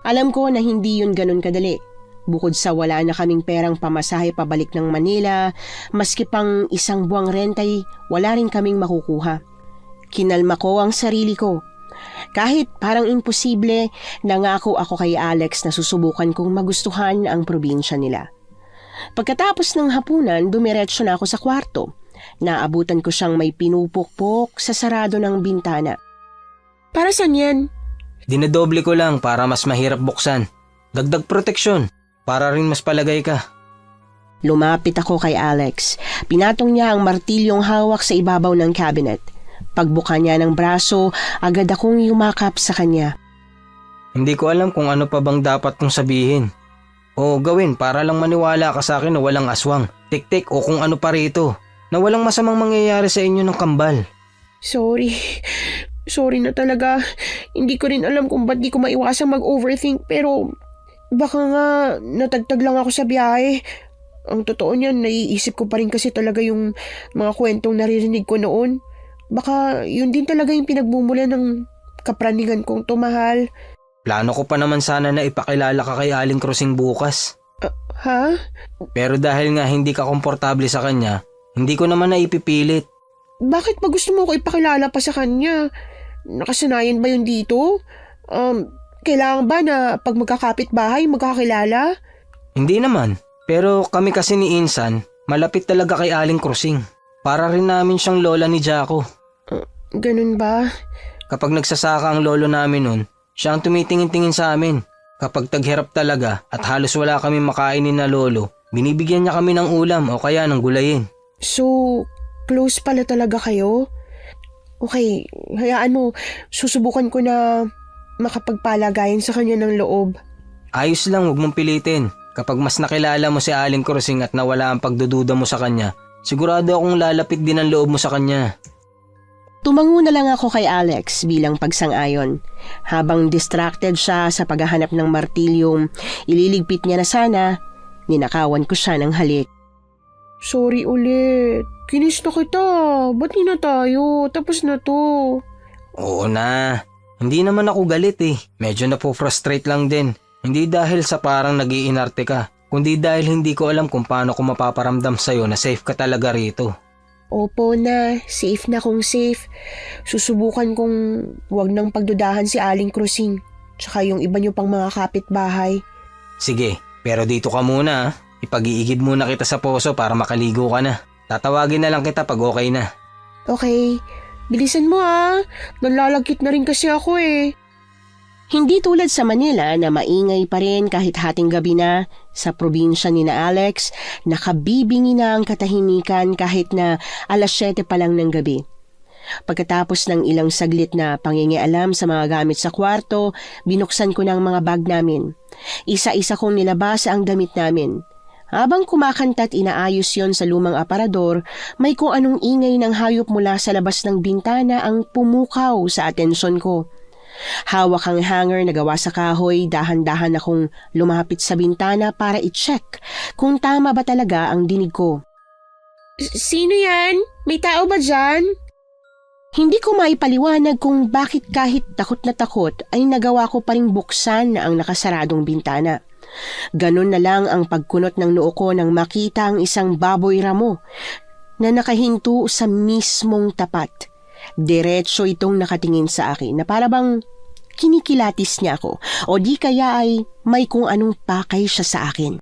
Alam ko na hindi yun ganun kadali. Bukod sa wala na kaming perang pamasahe pabalik ng Manila, maski pang isang buwang rentay, wala rin kaming makukuha. Kinalma ko ang sarili ko. Kahit parang imposible, nangako ako kay Alex na susubukan kong magustuhan ang probinsya nila. Pagkatapos ng hapunan, dumiretso na ako sa kwarto. Naabutan ko siyang may pinupukpok sa sarado ng bintana. Para saan yan? Dinadoble ko lang para mas mahirap buksan. Dagdag proteksyon, para rin mas palagay ka. Lumapit ako kay Alex. Pinatong niya ang martilyong hawak sa ibabaw ng cabinet. Pagbuka niya ng braso, agad akong yumakap sa kanya. Hindi ko alam kung ano pa bang dapat kong sabihin. O gawin para lang maniwala ka sa akin na walang aswang, tik-tik o kung ano pa rito. Na walang masamang mangyayari sa inyo ng kambal. Sorry. Sorry na talaga. Hindi ko rin alam kung ba't di ko maiwasang mag-overthink pero baka nga natagtag lang ako sa biyahe. Ang totoo niyan, naiisip ko pa rin kasi talaga yung mga kwentong naririnig ko noon. Baka yun din talaga yung pinagmumula ng kapraningan kong tumahal. Plano ko pa naman sana na ipakilala ka kay Aling Krusing bukas. Ha? Pero dahil nga hindi ka komportable sa kanya, hindi ko naman naipipilit. Bakit ba gusto mo ko ipakilala pa sa kanya? Nakasanayan ba yun dito? Kailangan ba na pag magkakapit bahay, magkakilala? Hindi naman. Pero kami kasi ni Insan, malapit talaga kay Aling Krusing. Para rin namin siyang lola ni Jaco. Ganun ba? Kapag nagsasaka ang lolo namin nun, siya ang tumitingin-tingin sa amin. Kapag taghirap talaga at halos wala kami makainin na lolo, binibigyan niya kami ng ulam o kaya ng gulayin. So, close pala talaga kayo? Okay, hayaan mo, susubukan ko na makapagpalagayan sa kanya ng loob. Ayos lang, huwag mong pilitin. Kapag mas nakilala mo si Aling Krusing at nawala ang pagdududa mo sa kanya, sigurado akong lalapit din ang loob mo sa kanya. Tumango na lang ako kay Alex bilang pagsang-ayon. Habang distracted siya sa paghahanap ng martilyong ililigpit niya na sana, ninakawan ko siya ng halik. Sorry ulit. Kinis na kita. Ba't di na tayo? Tapos na to. Oo na. Hindi naman ako galit eh. Medyo napofrustrate lang din. Hindi dahil sa parang nag-iinarte ka, kundi dahil hindi ko alam kung paano ko mapaparamdam sa'yo na safe ka talaga rito. Opo na, safe na kung safe. Susubukan kong wag nang pagdudahan si Aling Krusing, tsaka yung iba niyo pang mga kapitbahay. Sige, pero dito ka muna. Ipag-iigib muna kita sa poso para makaligo ka na. Tatawagin na lang kita pag okay na. Okay, bilisan mo Nalalagkit na rin kasi ako eh. Hindi tulad sa Manila na maingay pa rin kahit hating gabi na, sa probinsya ni na Alex, nakabibingi na ang katahimikan kahit na 7:00 pa lang ng gabi. Pagkatapos ng ilang saglit na pangingialam sa mga gamit sa kwarto, binuksan ko ng mga bag namin. Isa-isa kong nilabas ang damit namin. Habang kumakanta at inaayos yon sa lumang aparador, may kung anong ingay ng hayop mula sa labas ng bintana ang pumukaw sa atensyon ko. Hawak ang hanger na gawa sa kahoy, dahan-dahan akong lumapit sa bintana para i-check kung tama ba talaga ang dinig ko. Sino yan? May tao ba dyan? Hindi ko maipaliwanag kung bakit kahit takot na takot ay nagawa ko pa ring buksan ang nakasaradong bintana. Ganun na lang ang pagkunot ng noo ko nang makita ang isang baboy ramo na nakahinto sa mismong tapat. Diretso itong nakatingin sa akin na para bang kinikilatis niya ako o di kaya ay may kung anong pakay siya sa akin.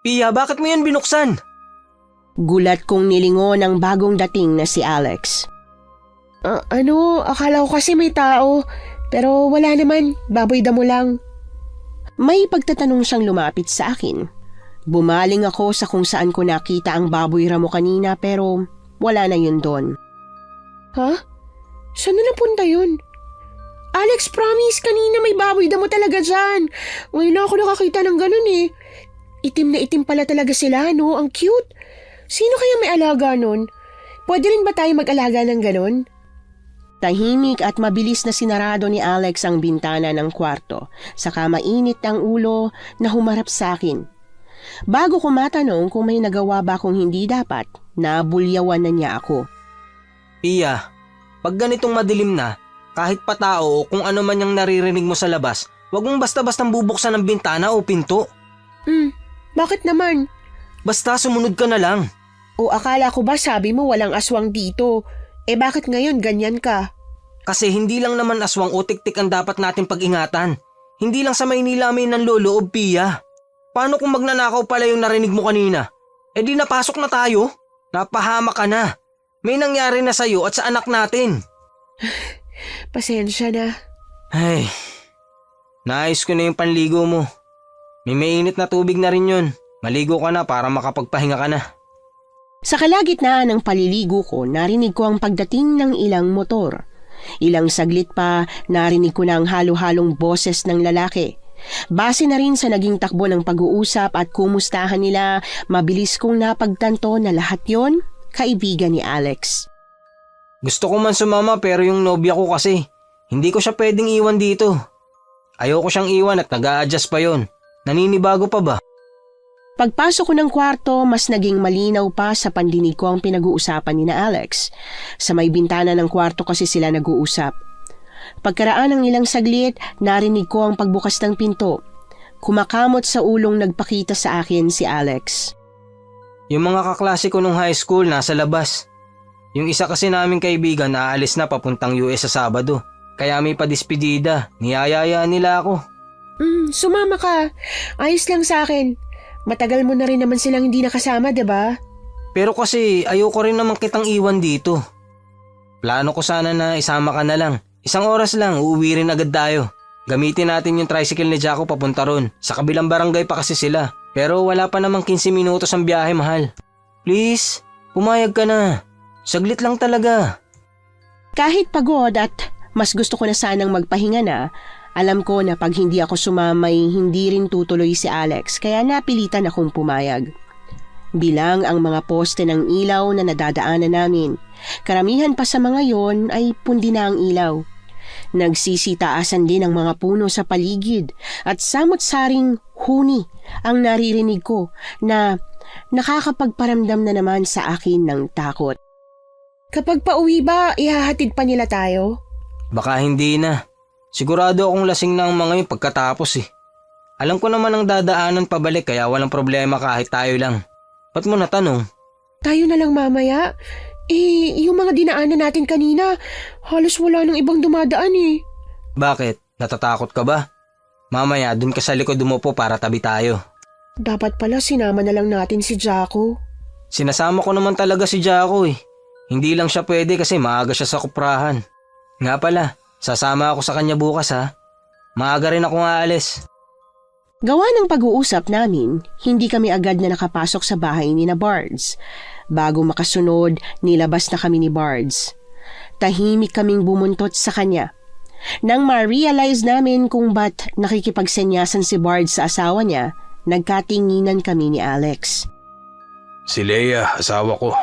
Pia, bakit mo yan binuksan? Gulat kong nilingon ang bagong dating na si Alex. Akala ko kasi may tao pero wala naman, baboy damo lang. May pagtatanong siyang lumapit sa akin. Bumaling ako sa kung saan ko nakita ang baboy ramo kanina pero wala na yun doon. Ha? Saan na napunta yun? Alex, promise, kanina may baboy damo talaga dyan. Ngayon na ako nakakita ng ganun eh. Itim na itim pala talaga sila, no? Ang cute. Sino kaya may alaga nun? Pwede rin ba tayo mag-alaga ng ganon? Tahimik at mabilis na sinarado ni Alex ang bintana ng kwarto, saka mainit ang ulo na humarap sa akin. Bago ko matanong kung may nagawa ba akong hindi dapat, nabulyawan na niya ako. Pia, pag ganitong madilim na, kahit pa tao o kung ano man yung naririnig mo sa labas, wag mong basta-bastang bubuksan ng bintana o pinto. Bakit naman? Basta sumunod ka na lang. O akala ko ba sabi mo walang aswang dito? Bakit ngayon ganyan ka? Kasi hindi lang naman aswang o tiktik ang dapat natin pag-ingatan. Hindi lang sa Maynila may nanloloob, Pia. Paano kung magnanakaw pala yung narinig mo kanina? Di napasok na tayo. Napahama ka na. May nangyari na sa'yo at sa anak natin. Pasensya na. Ay, naayos ko na yung panligo mo. May mainit na tubig na rin yun. Maligo ka na para makapagpahinga ka na. Sa kalagitnaan ng paliligo ko, narinig ko ang pagdating ng ilang motor. Ilang saglit pa, narinig ko na ang halo-halong boses ng lalaki. Base na rin sa naging takbo ng pag-uusap at kumustahan nila, mabilis kong napagtanto na lahat yon kaibigan ni Alex. Gusto ko man sumama pero yung nobya ko kasi, hindi ko siya pwedeng iwan dito. Ayoko siyang iwan at nag-a-adjust pa yon. Naninibago pa ba? Pagpasok ko ng kwarto, mas naging malinaw pa sa pandinig ko ang pinag-uusapan ni na Alex. Sa may bintana ng kwarto kasi sila nag-uusap. Pagkaraan ng ilang saglit, narinig ko ang pagbukas ng pinto. Kumakamot sa ulong nagpakita sa akin si Alex. Yung mga kaklase ko nung high school nasa labas. Yung isa kasi naming kaibigan aalis na papuntang US sa Sabado. Kaya may padispedida, niyayayaan nila ako. Sumama ka. Ayos lang sa akin. Matagal mo na rin naman silang hindi nakasama, diba? Pero kasi ayoko rin naman kitang iwan dito. Plano ko sana na isama ka na lang. Isang oras lang, uuwi rin agad tayo. Gamitin natin yung tricycle ni Jaco papunta ron. Sa kabilang barangay pa kasi sila. Pero wala pa namang 15 minutos ang biyahe, mahal. Please, pumayag ka na. Saglit lang talaga. Kahit pagod at mas gusto ko na sanang magpahinga na, alam ko na pag hindi ako sumamay, hindi rin tutuloy si Alex, kaya napilitan akong pumayag. Bilang ang mga poste ng ilaw na nadadaanan namin, karamihan pa sa mga yon ay pundi na ang ilaw. Nagsisitaasan din ang mga puno sa paligid at samot-saring huni ang naririnig ko na nakakapagparamdam na naman sa akin ng takot. Kapag pauwi ba, ihahatid pa nila tayo? Baka hindi na. Sigurado akong lasing na ang mga yun pagkatapos eh. Alam ko naman ang dadaanan pabalik kaya walang problema kahit tayo lang. Ba't mo natanong? Tayo na lang mamaya. Yung mga dinaanan natin kanina, halos wala nang ibang dumadaan eh. Bakit? Natatakot ka ba? Mamaya dun ka sa likod umupo para tabi tayo. Dapat pala sinama na lang natin si Jaco. Sinasama ko naman talaga si Jaco eh. Hindi lang siya pwede kasi maaga siya sa kuprahan. Nga pala, sasama ako sa kanya bukas ha. Maaga rin ako aalis. Gawa ng pag-uusap namin, hindi kami agad na nakapasok sa bahay ni na Bards. Bago makasunod, nilabas na kami ni Bards. Tahimik kaming bumuntot sa kanya. Nang ma-realize namin kung ba't nakikipagsenyasan si Bards sa asawa niya, nagkatinginan kami ni Alex. Si Leia, asawa ko.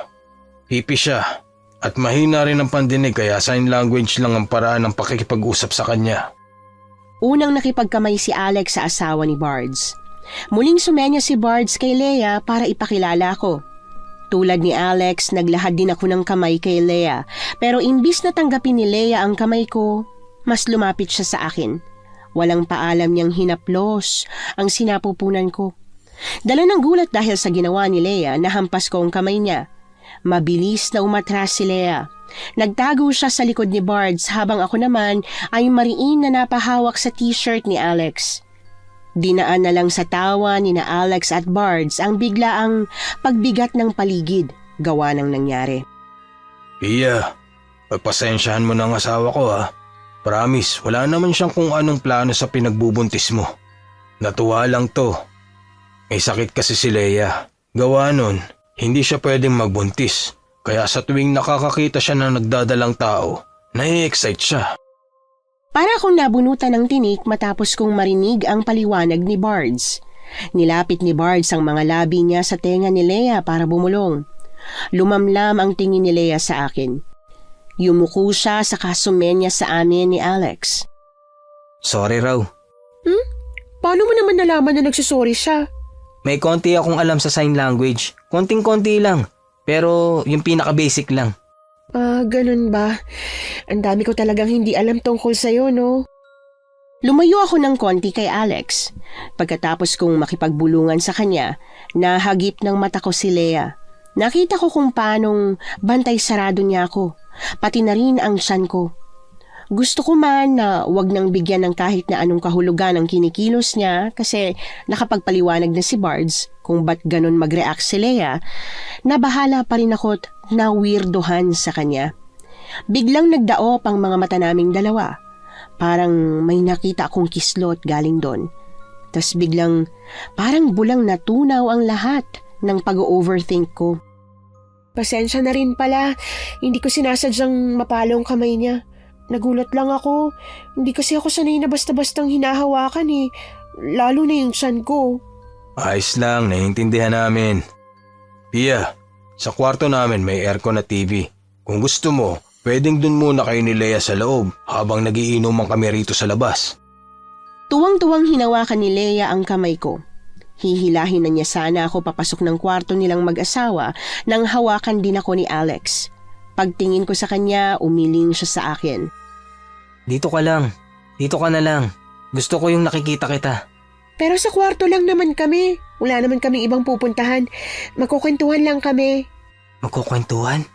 Hippie siya at mahina rin ang pandinig kaya sign language lang ang paraan ng pakikipag-usap sa kanya. Unang nakipagkamay si Alex sa asawa ni Bards. Muling sumenya si Bards kay Leia para ipakilala ko. Tulad ni Alex, naglahad din ako ng kamay kay Leia, pero imbis na tanggapin ni Leia ang kamay ko, mas lumapit siya sa akin. Walang paalam niyang hinaplos ang sinapupunan ko. Dala ng gulat dahil sa ginawa ni Leia, nahampas ko ang kamay niya. Mabilis na umatras si Leia. Nagtago siya sa likod ni Bards habang ako naman ay mariin na napahawak sa t-shirt ni Alex. Dinaan na lang sa tawa ni na Alex at Bards ang biglaang pagbigat ng paligid gawa ng nangyari. Pia, pagpasensyahan mo ng asawa ko ha. Promise, wala naman siyang kung anong plano sa pinagbubuntis mo. Natuwa lang to. May sakit kasi si Leia. Gawa nun, hindi siya pwedeng magbuntis. Kaya sa tuwing nakakakita siya ng nagdadalang tao, nai-excite siya. Para akong nabunutan ng tinik matapos kong marinig ang paliwanag ni Bards. Nilapit ni Bards ang mga labi niya sa tenga ni Leia para bumulong. Lumamlam ang tingin ni Leia sa akin. Yumuko siya sa kasumenya sa amin ni Alex. Sorry raw. Paano mo naman nalaman na nagsusorry siya? May konti akong alam sa sign language. Konting-konti lang. Pero yung pinaka-basic lang. Ganun ba? Ang dami ko talagang hindi alam tungkol sa'yo, no? Lumayo ako ng konti kay Alex. Pagkatapos kong makipagbulungan sa kanya, nahagip ng mata ko si Leia. Nakita ko kung paanong bantay sarado niya ako, pati na rin ang tiyan ko. Gusto ko man na wag nang bigyan ng kahit na anong kahulugan ang kinikilos niya kasi nakapagpaliwanag na si Bards kung ba't ganun mag-react si Leia, nabahala pa rin ako't na-weirdohan sa kanya. Biglang nagdaop ang mga mata naming dalawa. Parang may nakita akong kislot galing doon. Tas biglang parang bulang natunaw ang lahat ng pag-overthink ko. Pasensya na rin pala. Hindi ko sinasadyang mapalong kamay niya. Nagulat lang ako. Hindi kasi ako sanay na basta-bastang hinahawakan eh. Lalo na yung tiyan ko. Ayos lang, naiintindihan namin. Pia, sa kwarto namin may aircon na TV. Kung gusto mo, pwedeng dun muna kayo ni Leia sa loob habang nagiinuman kami rito sa labas. Tuwang-tuwang hinawakan ni Leia ang kamay ko. Hihilahin na niya sana ako papasok ng kwarto nilang mag-asawa nang hawakan din ako ni Alex. Pagtingin ko sa kanya, umiling siya sa akin. Dito ka lang. Dito ka na lang. Gusto ko yung nakikita kita. Pero sa kwarto lang naman kami. Wala naman kaming ibang pupuntahan. Magkukwentuhan lang kami. Magkukwentuhan?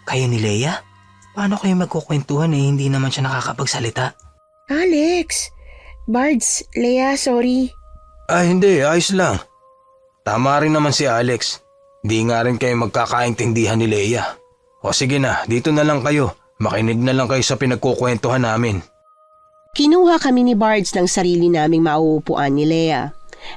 Kayo ni Leia? Paano kayo magkukwentuhan hindi naman siya nakakapagsalita? Alex! Bards, Leia, sorry. Hindi, ayos lang. Tama rin naman si Alex. Di nga rin kayo magkakaintindihan ni Leia. O sige na, dito na lang kayo. Makinig na lang kayo sa pinagkukwentuhan namin. Kinuha kami ni Bards ng sarili naming mauupuan ni Leia.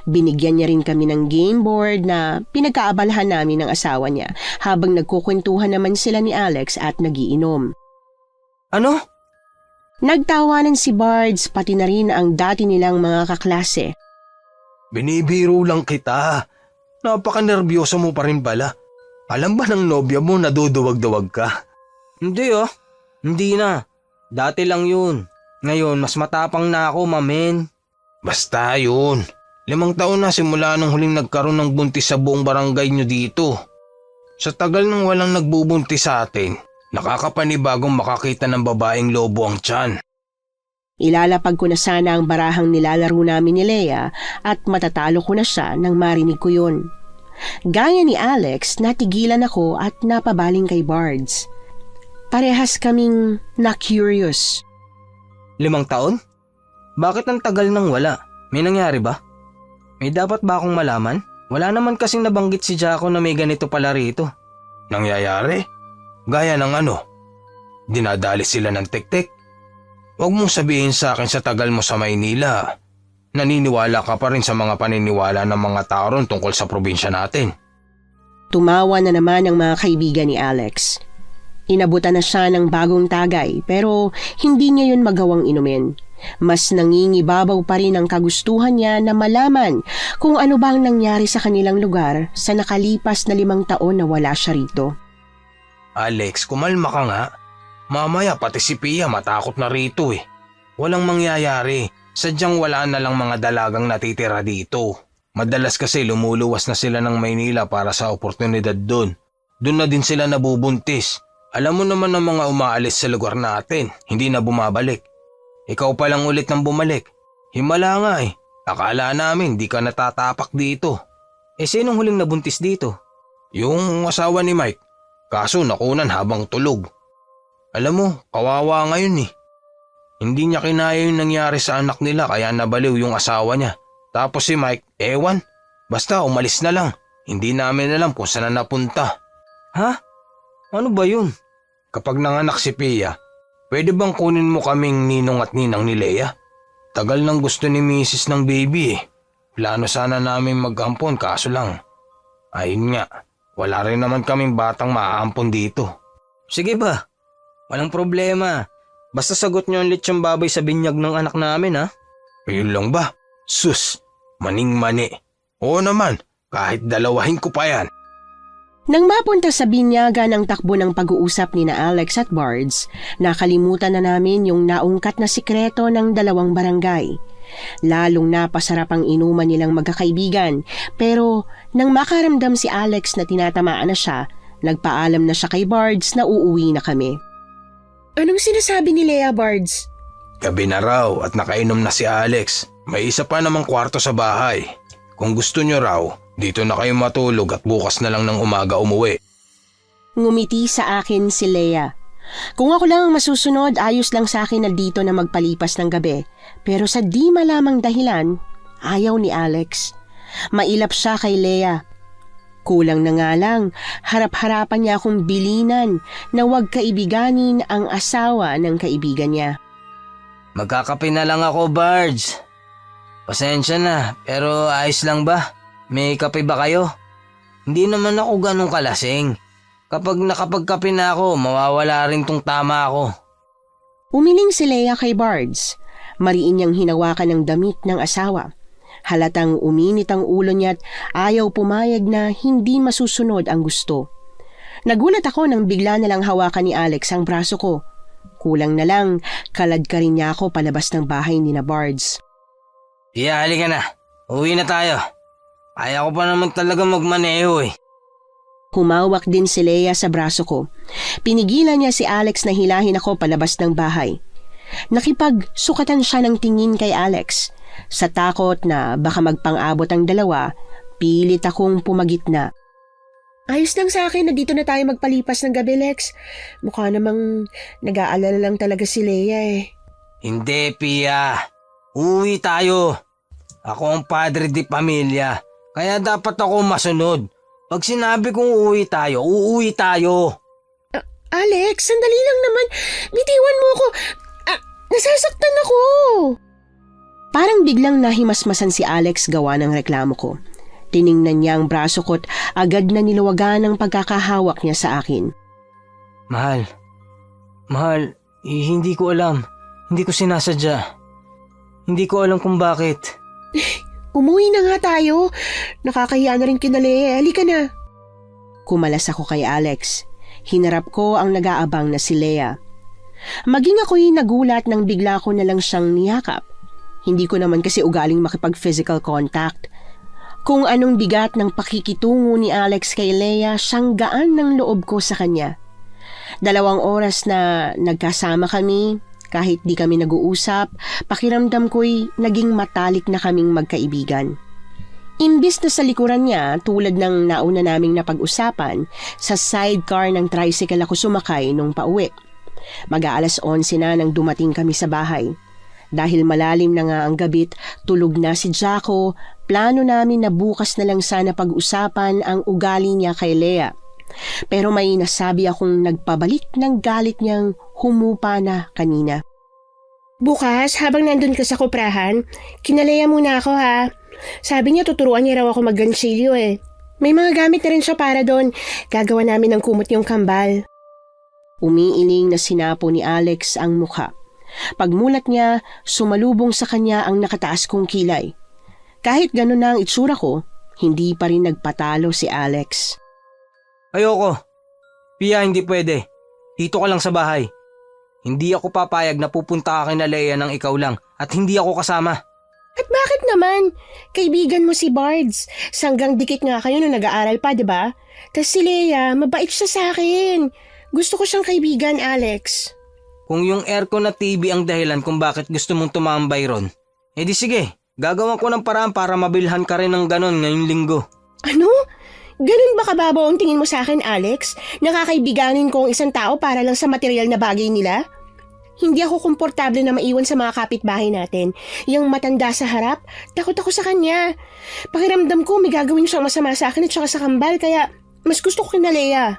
Binigyan niya rin kami ng game board na pinagkaabalahan namin ng asawa niya habang nagkukwentuhan naman sila ni Alex at nagiinom. Ano? Nagtawanan si Bards pati na rin ang dati nilang mga kaklase. Binibiro lang kita. Napaka-nervyoso mo pa rin pala. Alam ba ng nobya mo na duduwag-duwag ka? Hindi Hindi na. Dati lang yun. Ngayon, mas matapang na ako, mamen. Basta yun. 5 taon na simula nung huling nagkaroon ng buntis sa buong barangay nyo dito. Sa tagal nang walang nagbubuntis sa atin, nakakapanibagong makakita ng babaeng lobo ang tiyan. Ilalapag ko na sana ang barahang nilalaro namin ni Leia at matatalo ko na siya nang marinig ko yun. Gaya ni Alex, natigilan ako at napabaling kay Bards. Parehas kaming na-curious. 5 taon? Bakit ang tagal nang wala? May nangyari ba? May dapat ba akong malaman? Wala naman kasing nabanggit si Jaco na may ganito pala rito. Nangyayari? Gaya ng ano? Dinadali sila ng tek-tek? Huwag mong sabihin sa akin sa tagal mo sa Maynila. Naniniwala ka pa rin sa mga paniniwala ng mga tao ron tungkol sa probinsya natin. Tumawa na naman ang mga kaibigan ni Alex. Inabutan na siya ng bagong tagay pero hindi niya yun magawang inumin. Mas nangingibabaw pa rin ang kagustuhan niya na malaman kung ano bang nangyari sa kanilang lugar sa nakalipas na 5 taon na wala siya rito. Alex, kumalma ka nga. Mamaya pati si Pia matakot na rito eh. Walang mangyayari. Sadyang wala na lang mga dalagang natitira dito. Madalas kasi lumuluwas na sila ng Maynila para sa oportunidad doon. Doon na din sila nabubuntis. Alam mo naman ang mga umaalis sa lugar natin, hindi na bumabalik. Ikaw pa lang ulit nang bumalik. Himala nga eh. Akala namin di ka natatapak dito. Sinong huling nabuntis dito? Yung asawa ni Mike. Kaso nakunan habang tulog. Alam mo, kawawa ngayon eh. Hindi niya kinaya yung nangyari sa anak nila kaya nabaliw yung asawa niya. Tapos si Mike, ewan. Basta umalis na lang. Hindi namin alam kung saan na napunta. Ha? Ano ba yun? Kapag nanganak si Pia, pwede bang kunin mo kaming ninong at ninang ni Leia? Tagal nang gusto ni Mrs. ng baby eh. Plano sana namin mag-ampon kaso lang. Ayun nga, wala rin naman kaming batang maaampon dito. Sige ba? Walang problema. Basta sagot niyo ang lechong baboy sa binyag ng anak namin ha? Ayun lang ba? Sus, maning-mani. Oo naman, kahit dalawahin ko pa yan. Nang mapunta sa binyagan ang takbo ng pag-uusap ni na Alex at Bards, nakalimutan na namin yung naungkat na sikreto ng dalawang barangay. Lalong napasarap ang inuman nilang magkakaibigan, pero nang makaramdam si Alex na tinatamaan na siya, nagpaalam na siya kay Bards na uuwi na kami. Anong sinasabi ni Lea, Bards? Gabi na raw at nakainom na si Alex. May isa pa namang kwarto sa bahay. Kung gusto nyo raw, dito na kayo matulog at bukas na lang ng umaga umuwi. Ngumiti sa akin si Lea. Kung ako lang ang masusunod, ayos lang sa akin na dito na magpalipas ng gabi. Pero sa di malamang dahilan, ayaw ni Alex. Mailap siya kay Lea. Kulang na nga lang, harap-harapan niya akong bilinan na huwag kaibiganin ang asawa ng kaibigan niya. Magkakape na lang ako, Bards. Pasensya na, pero ayos lang ba? May kape ba kayo? Hindi naman ako ganun kalasing. Kapag nakapagkape na ako, mawawala rin tong tama ako. Umiling si Lea kay Bards. Mariin niyang hinawakan ng damit ng asawa. Halatang uminit ang ulo niya at ayaw pumayag na hindi masusunod ang gusto. Nagulat ako nang bigla na lang hawakan ni Alex ang braso ko. Kulang na lang, kalad ka rin niya ako palabas ng bahay ni na Bards. Pia, halika na. Uwi na tayo. Kaya ko pa naman talaga magmaneho eh. Humawak din si Lea sa braso ko. Pinigilan niya si Alex na hilahin ako palabas ng bahay. Nakipagsukatan siya ng tingin kay Alex. Sa takot na baka magpang-abot ang dalawa, pilit akong pumagitna. Ayos lang sa akin na dito na tayo magpalipas ng gabi, Lex. Mukha namang nag-aalala lang talaga si Lea eh. Hindi, Pia. Uwi tayo. Ako ang padre di pamilya. Kaya dapat ako masunod. Pag sinabi kong uuwi tayo, uuwi tayo. Alex, sandali lang naman. Bitiwan mo ako. Nasasaktan ako. Parang biglang nahimasmasan si Alex gawa ng reklamo ko. Tiningnan niya ang braso ko at agad na niluwagan ang pagkakahawak niya sa akin. Mahal, hindi ko alam. Hindi ko sinasadya. Hindi ko alam kung bakit. Umuwi na nga tayo. Nakakahiya na rin kina Lea. Halika na. Kumalas ako kay Alex. Hinarap ko ang nag-aabang na si Lea. Maging ako'y nagulat nang bigla ko na lang siyang niyakap. Hindi ko naman kasi ugaling makipag-physical contact. Kung anong bigat ng pakikitungo ni Alex kay Lea, siyang gaan ng loob ko sa kanya. 2 oras na nagkasama kami, kahit di kami nag-uusap, pakiramdam ko'y naging matalik na kaming magkaibigan. Imbis na sa likuran niya, tulad ng nauna naming napag-usapan, sa sidecar ng tricycle ako sumakay nung pauwi. Mag-aalas 11 na nang dumating kami sa bahay. Dahil malalim na nga ang gabit, tulog na si Jaco, plano namin na bukas na lang sana pag-usapan ang ugali niya kay Lea. Pero may nasabi akong nagpabalik ng galit niyang humupa na kanina. Bukas, habang nandun ka sa kuprahan, kinalaya muna ako ha. Sabi niya tuturuan niya raw ako mag-ganchilyo eh. May mga gamit na rin siya para doon. Gagawa namin ng kumot yung kambal. Umiiling na sinapo ni Alex ang mukha. Pagmulat niya, sumalubong sa kanya ang nakataas kong kilay. Kahit gano'n na ang itsura ko, hindi pa rin nagpatalo si Alex. Ayoko. Pia, hindi pwede. Dito ka lang sa bahay. Hindi ako papayag na pupunta ka kina Lea nang ikaw lang at hindi ako kasama. At bakit naman? Kaibigan mo si Bards. Sanggang dikit nga kayo nung nag-aaral pa, di ba? Tas si Lea, mabait siya sa akin. Gusto ko siyang kaibigan, Alex. Kung yung aircon na TV ang dahilan kung bakit gusto mong tumambay ron, edi sige, gagawan ko ng paraan para mabilhan ka rin ng ganon ngayong linggo. Ano? Ganun ba kababaw ang tingin mo sa akin, Alex? Nakakaibiganin ko ang isang tao para lang sa material na bagay nila? Hindi ako komportable na maiwan sa mga kapitbahay natin. Yung matanda sa harap, takot ako sa kanya. Pakiramdam ko may gagawin siyang masama sa akin at saka sa kambal, kaya mas gusto ko kina Lea.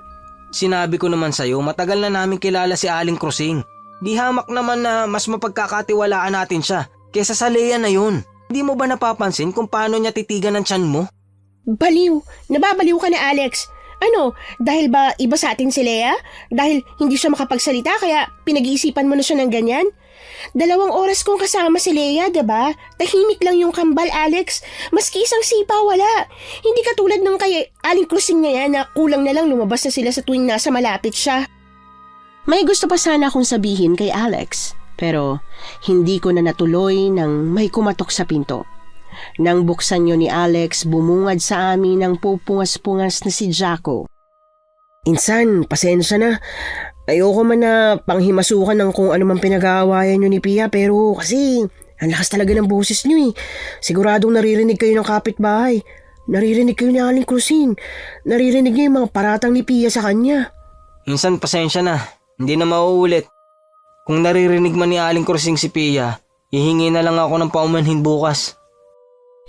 Sinabi ko naman sa'yo, matagal na namin kilala si Aling Krusing. Di hamak naman na mas mapagkakatiwalaan natin siya kesa sa Lea na yun. Hindi mo ba napapansin kung paano niya titigan ng tiyan mo? Baliw! Nababaliw ka na, Alex. Ano, dahil ba iba sa atin si Lea? Dahil hindi siya makapagsalita kaya pinag-iisipan mo na siya ng ganyan? 2 oras kong kasama si Leia, diba? Tahimik lang yung kambal, Alex. Maski isang sipa, wala. Hindi katulad ng kay Aling Krusing na yan na kulang na lang lumabas na sila sa tuwing nasa malapit siya. May gusto pa sana akong sabihin kay Alex, pero hindi ko na natuloy nang may kumatok sa pinto. Nang buksan niyo ni Alex, bumungad sa amin ang pupungas-pungas na si Jaco. Insan, pasensya na. Ayoko man na panghimasukan ng kung ano man pinag-aawayan niyo ni Pia, pero kasi ang lakas talaga ng boses niyo eh. Siguradong naririnig kayo ng kapitbahay. Naririnig kayo ni Aling Krusing. Naririnig niyo yung mga paratang ni Pia sa kanya. Insan, pasensya na. Hindi na mauulit. Kung naririnig man ni Aling Krusing si Pia, hihingi na lang ako ng paumanhin bukas.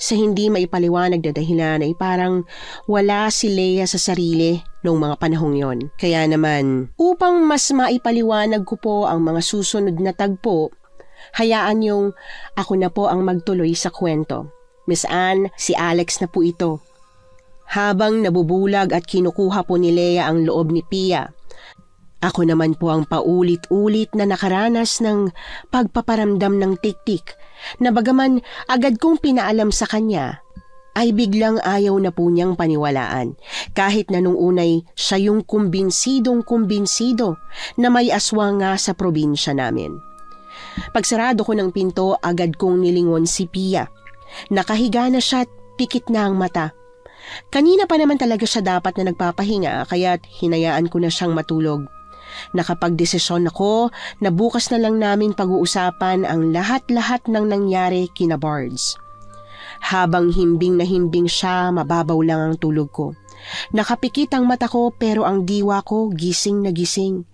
Sa hindi maipaliwanag na dahilan ay parang wala si Leia sa sarili noong mga panahong yon. Kaya naman, upang mas maipaliwanag ko po ang mga susunod na tagpo, hayaan yung ako na po ang magtuloy sa kwento. Miss Anne, si Alex na po ito. Habang nabubulag at kinukuha po ni Leia ang loob ni Pia, ako naman po ang paulit-ulit na nakaranas ng pagpaparamdam ng tik-tik na bagaman agad kong pinaalam sa kanya, ay biglang ayaw na po niyang paniwalaan kahit na nung unay siya yung kumbinsidong-kumbinsido na may aswang nga sa probinsya namin. Pagsarado ko ng pinto, agad kong nilingon si Pia. Nakahiga na siya at pikit na ang mata. Kanina pa naman talaga siya dapat na nagpapahinga kaya't hinayaan ko na siyang matulog. Nakapagdesisyon ako na bukas na lang namin pag-uusapan ang lahat-lahat ng nangyari kina Bards. Habang himbing na himbing siya, mababaw lang ang tulog ko. Nakapikit ang mata ko pero ang diwa ko gising na gising.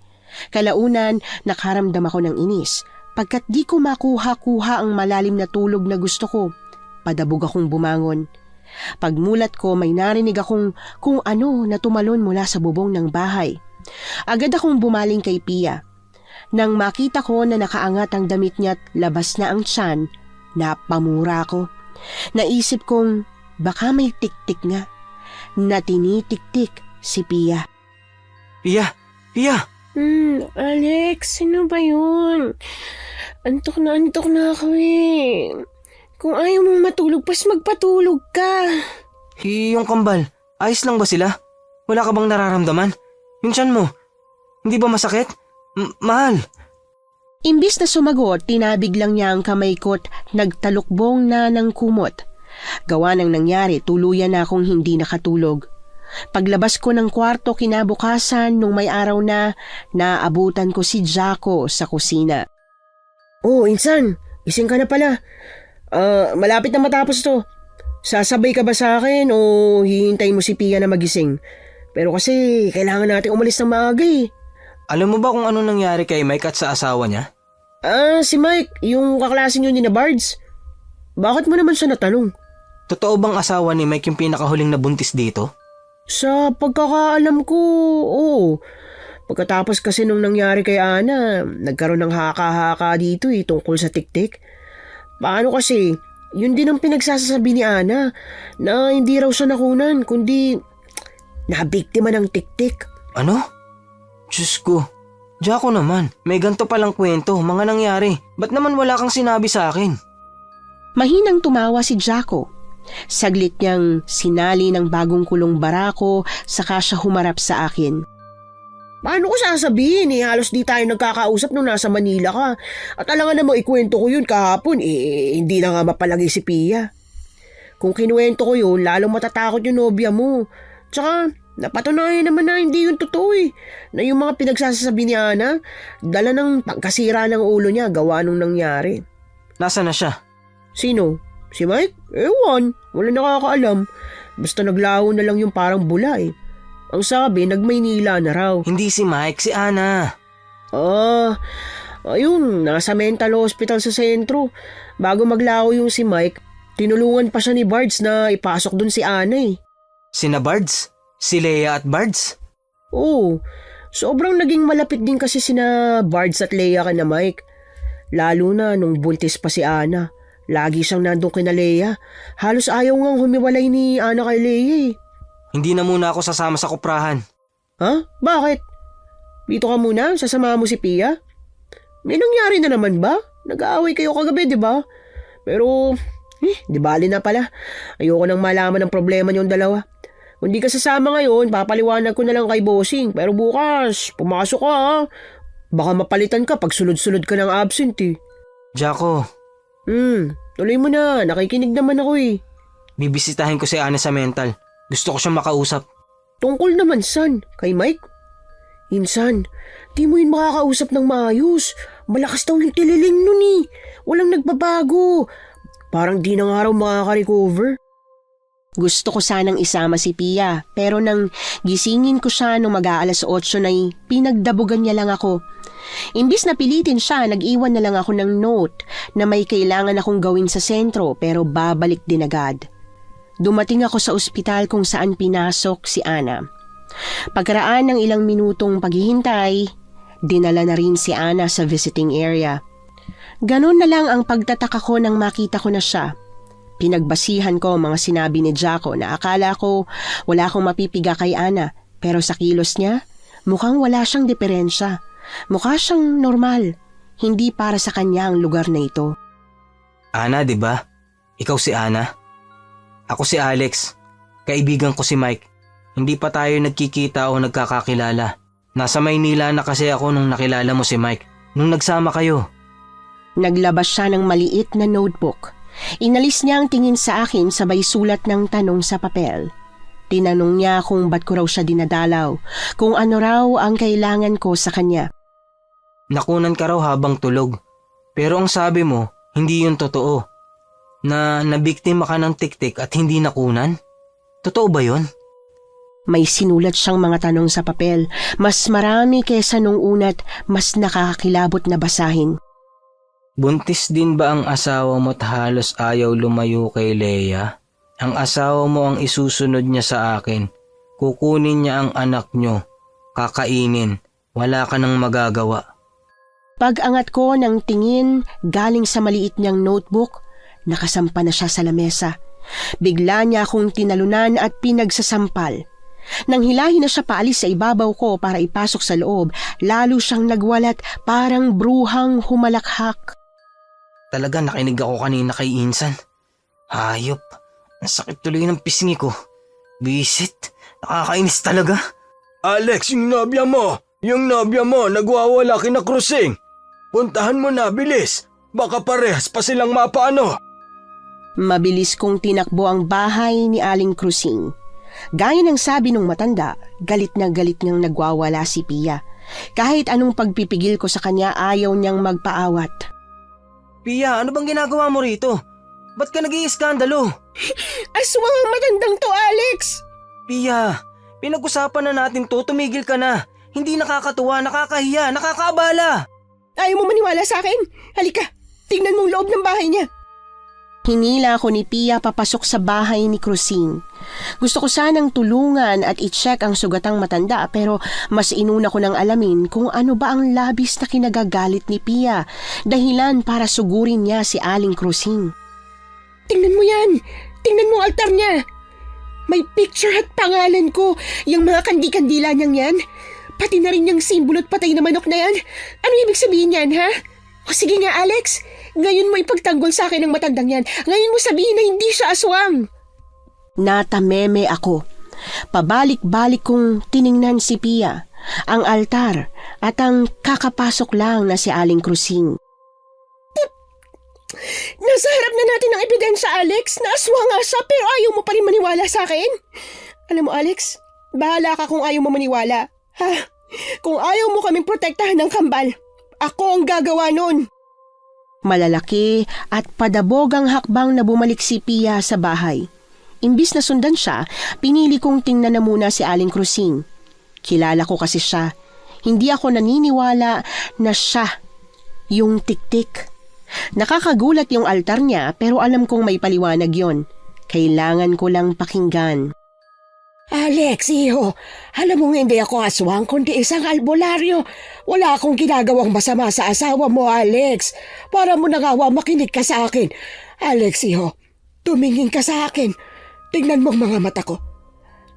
Kalaunan, nakaramdam ako ng inis. Pagkat di ko makuha-kuha ang malalim na tulog na gusto ko, padabog akong bumangon. Pagmulat ko, may narinig akong kung ano na tumalon mula sa bubong ng bahay. Agad akong bumaling kay Pia. Nang makita ko na nakaangat ang damit niya at labas na ang tiyan, napamura ko. Naisip kong baka may tik-tik nga na tinitik-tik si Pia. Pia! Pia! Alex, sino ba yun? Antok na ako eh. Kung ayaw mong matulog, pas magpatulog ka. Yung kambal, ayos lang ba sila? Wala ka bang nararamdaman? Yung tiyan mo, hindi ba masakit? Mahal! Imbis na sumagot, tinabig lang niya ang kamay ko't nagtalukbong na ng kumot. Gawa ng nangyari, tuluyan na akong hindi nakatulog. Paglabas ko ng kwarto kinabukasan nung may araw na, naabutan ko si Jaco sa kusina. Oh, Insan, gising ka na pala. Malapit na matapos to. Sasabay ka ba sa akin o hihintayin mo si Pia na magising? Pero kasi kailangan natin umalis ng maaga eh. Alam mo ba kung ano nangyari kay Mike at sa asawa niya? Si Mike, yung kaklase niyo ni na Bards. Bakit mo naman siya natanong? Totoo bang asawa ni Mike yung pinakahuling nabuntis dito? Sa pagkakaalam ko, oo. Pagkatapos kasi nung nangyari kay Ana, nagkaroon ng haka-haka dito tungkol sa tik-tik. Paano kasi, yun din ang pinagsasabi ni Ana na hindi raw siya nakunan kundi nabiktima ng tik-tik. Ano? Diyos ko. Jaco naman, may ganto palang kwento, mga nangyari. Ba't naman wala kang sinabi sa akin? Mahinang tumawa si Jaco. Saglit niyang sinali ng bagong kulong barako saka siya humarap sa akin. Paano ko sasabihin halos di tayo nagkakausap nung nasa Manila ka. At alangan namang ikwento ko yun kahapon hindi na nga mapalagi si Pia. Kung kinuwento ko yun, lalong matatakot yung nobya mo. Tsaka napatunayan naman na hindi yun totoo na yung mga pinagsasabi ni Ana, dala ng pagkasira ng ulo niya gawa nung nangyari. Nasaan na siya? Sino? Si Mike? Ewan, wala nakakaalam. Basta naglaho na lang yung parang bula Ang sabi, nagmaynila na raw. Hindi si Mike, si Ana. Ayun, nasa mental hospital sa sentro. Bago maglaho yung si Mike, tinulungan pa siya ni Bards na ipasok dun si Ana Sina Bards? Si Leia at Bards? Oo, sobrang naging malapit din kasi sina Bards at Leia kay na Mike. Lalo na nung buntis pa si Ana. Lagi siyang nandun kina Leia. Halos ayaw ngang humiwalay ni Ana kay Leia Hindi na muna ako sasama sa kuprahan. Ha? Bakit? Dito ka muna? Sasama mo si Pia? May nangyari na naman ba? Nag-aaway kayo kagabi, di ba? Pero, di bali na pala. Ayoko nang malaman ng problema niyong dalawa. Kung di ka sasama ngayon, papaliwanag ko na lang kay bossing. Pero bukas, pumasok ka ha. Baka mapalitan ka pag sunod-sunod ka ng absent eh. Jaco, Tuloy mo na. Nakikinig naman ako eh. bibisitahin ko si Ana sa mental. Gusto ko siyang makausap. Tungkol naman san? Kay Mike? Insan, di mo yun makakausap ng maayos. Malakas daw yung tililing nun eh. Walang nagbabago. Parang di na nga raw makaka-recover. Gusto ko sanang isama si Pia, pero nang gisingin ko siya nung mag-aalas 8 na pinagdabugan niya lang ako. Imbis na pilitin siya, nag-iwan na lang ako ng note na may kailangan akong gawin sa sentro pero babalik din agad. Dumating ako sa ospital kung saan pinasok si Ana. Pagkaraan ng ilang minutong paghihintay, dinala na rin si Ana sa visiting area. Ganon na lang ang pagtataka ko nang makita ko na siya. Pinagbasihan ko ang mga sinabi ni Jaco na akala ko wala akong mapipiga kay Ana, pero sa kilos niya, mukhang wala siyang diferensya. Mukha siyang normal. Hindi para sa kanya ang lugar na ito. Ana, di ba? Ikaw si Ana? Ako si Alex. Kaibigan ko si Mike. Hindi pa tayo nagkikita o nagkakakilala. Nasa Maynila na kasi ako nung nakilala mo si Mike. Nung nagsama kayo. Naglabas siya ng maliit na notebook. Inalis niya ang tingin sa akin sabay sulat ng tanong sa papel. Tinanong niya kung ba't ko raw siya dinadalaw, kung ano raw ang kailangan ko sa kanya. Nakunan ka raw habang tulog. Pero ang sabi mo, hindi yun totoo. Na nabiktima ka ng tiktik at hindi nakunan? Totoo ba yun? May sinulat siyang mga tanong sa papel. Mas marami kesa nung una't mas nakakakilabot na basahin. Buntis din ba ang asawa mo at halos ayaw lumayo kay Leia? Ang asawa mo ang isusunod niya sa akin. Kukunin niya ang anak niyo. Kakainin. Wala ka nang magagawa. Pag-angat ko ng tingin galing sa maliit niyang notebook, nakasampa na siya sa lamesa. Bigla niya akong tinalunan at pinagsasampal. Nang hilahin na siya paalis sa ibabaw ko para ipasok sa loob, lalo siyang nagwalat parang bruhang humalakhak. Talaga nakinig ako kanina kay Insan. Hayop. Ang sakit tuloy ng pisngi ko. Bisit. Nakakainis talaga. Alex, yung nobya mo, nagwawala kina Krusing. Puntahan mo na, bilis. Baka parehas pa silang mapaano. Mabilis kong tinakbo ang bahay ni Aling Krusing. Gaya ng sabi nung matanda, galit niyang nagwawala si Pia. Kahit anong pagpipigil ko sa kanya, ayaw niyang magpaawat. Pia, ano bang ginagawa mo rito? Ba't ka nag-iiskandalo? Aswang ang matandang to, Alex! Pia, pinag-usapan na natin to, tumigil ka na. Hindi nakakatuwa, nakakahiya, nakakaabala. Ayaw mo maniwala sa akin? Halika, tingnan mong loob ng bahay niya. Hinila ako ni Pia papasok sa bahay ni Krusing. Gusto ko sanang tulungan at i-check ang sugatang matanda pero mas inuna ko nang alamin kung ano ba ang labis na kinagagalit ni Pia, dahilan para sugurin niya si Aling Krusing. Tingnan mo yan! Tingnan mo ang altar niya! May picture at pangalan ko, yung mga kandi-kandila niyang yan. Pati na rin yung simbolo at patay na manok na yan. Ano ibig sabihin yan, ha? O sige nga, Alex. Ngayon mo ipagtanggol sa akin ng matandang yan. Ngayon mo sabihin na hindi siya aswang. Natameme ako. Pabalik-balik kong tiningnan si Pia, ang altar at ang kakapasok lang na si Aling Krusing. Nasa harap na natin ang ebidensya, Alex. Na aswang nga siya pero ayaw mo pa rin maniwala sa akin. Alam mo, Alex, bahala ka kung ayaw mo maniwala. Ha? Kung ayaw mo kaming protektahan ng kambal, ako ang gagawa nun. Malalaki at padabog ang hakbang na bumalik si Pia sa bahay. Imbis na sundan siya, pinili kong tingnan na muna si Aling Krusing. Kilala ko kasi siya. Hindi ako naniniwala na siya yung tiktik. Nakakagulat yung altar niya pero alam kong may paliwanag yon. Kailangan ko lang pakinggan. Alex, iho, alam mo hindi ako aswang kundi isang albularyo. Wala akong ginagawang masama sa asawa mo, Alex. Para mo nangawa makinig ka sa akin. Alex, iho, tumingin ka sa akin. Tingnan mo ang mga mata ko.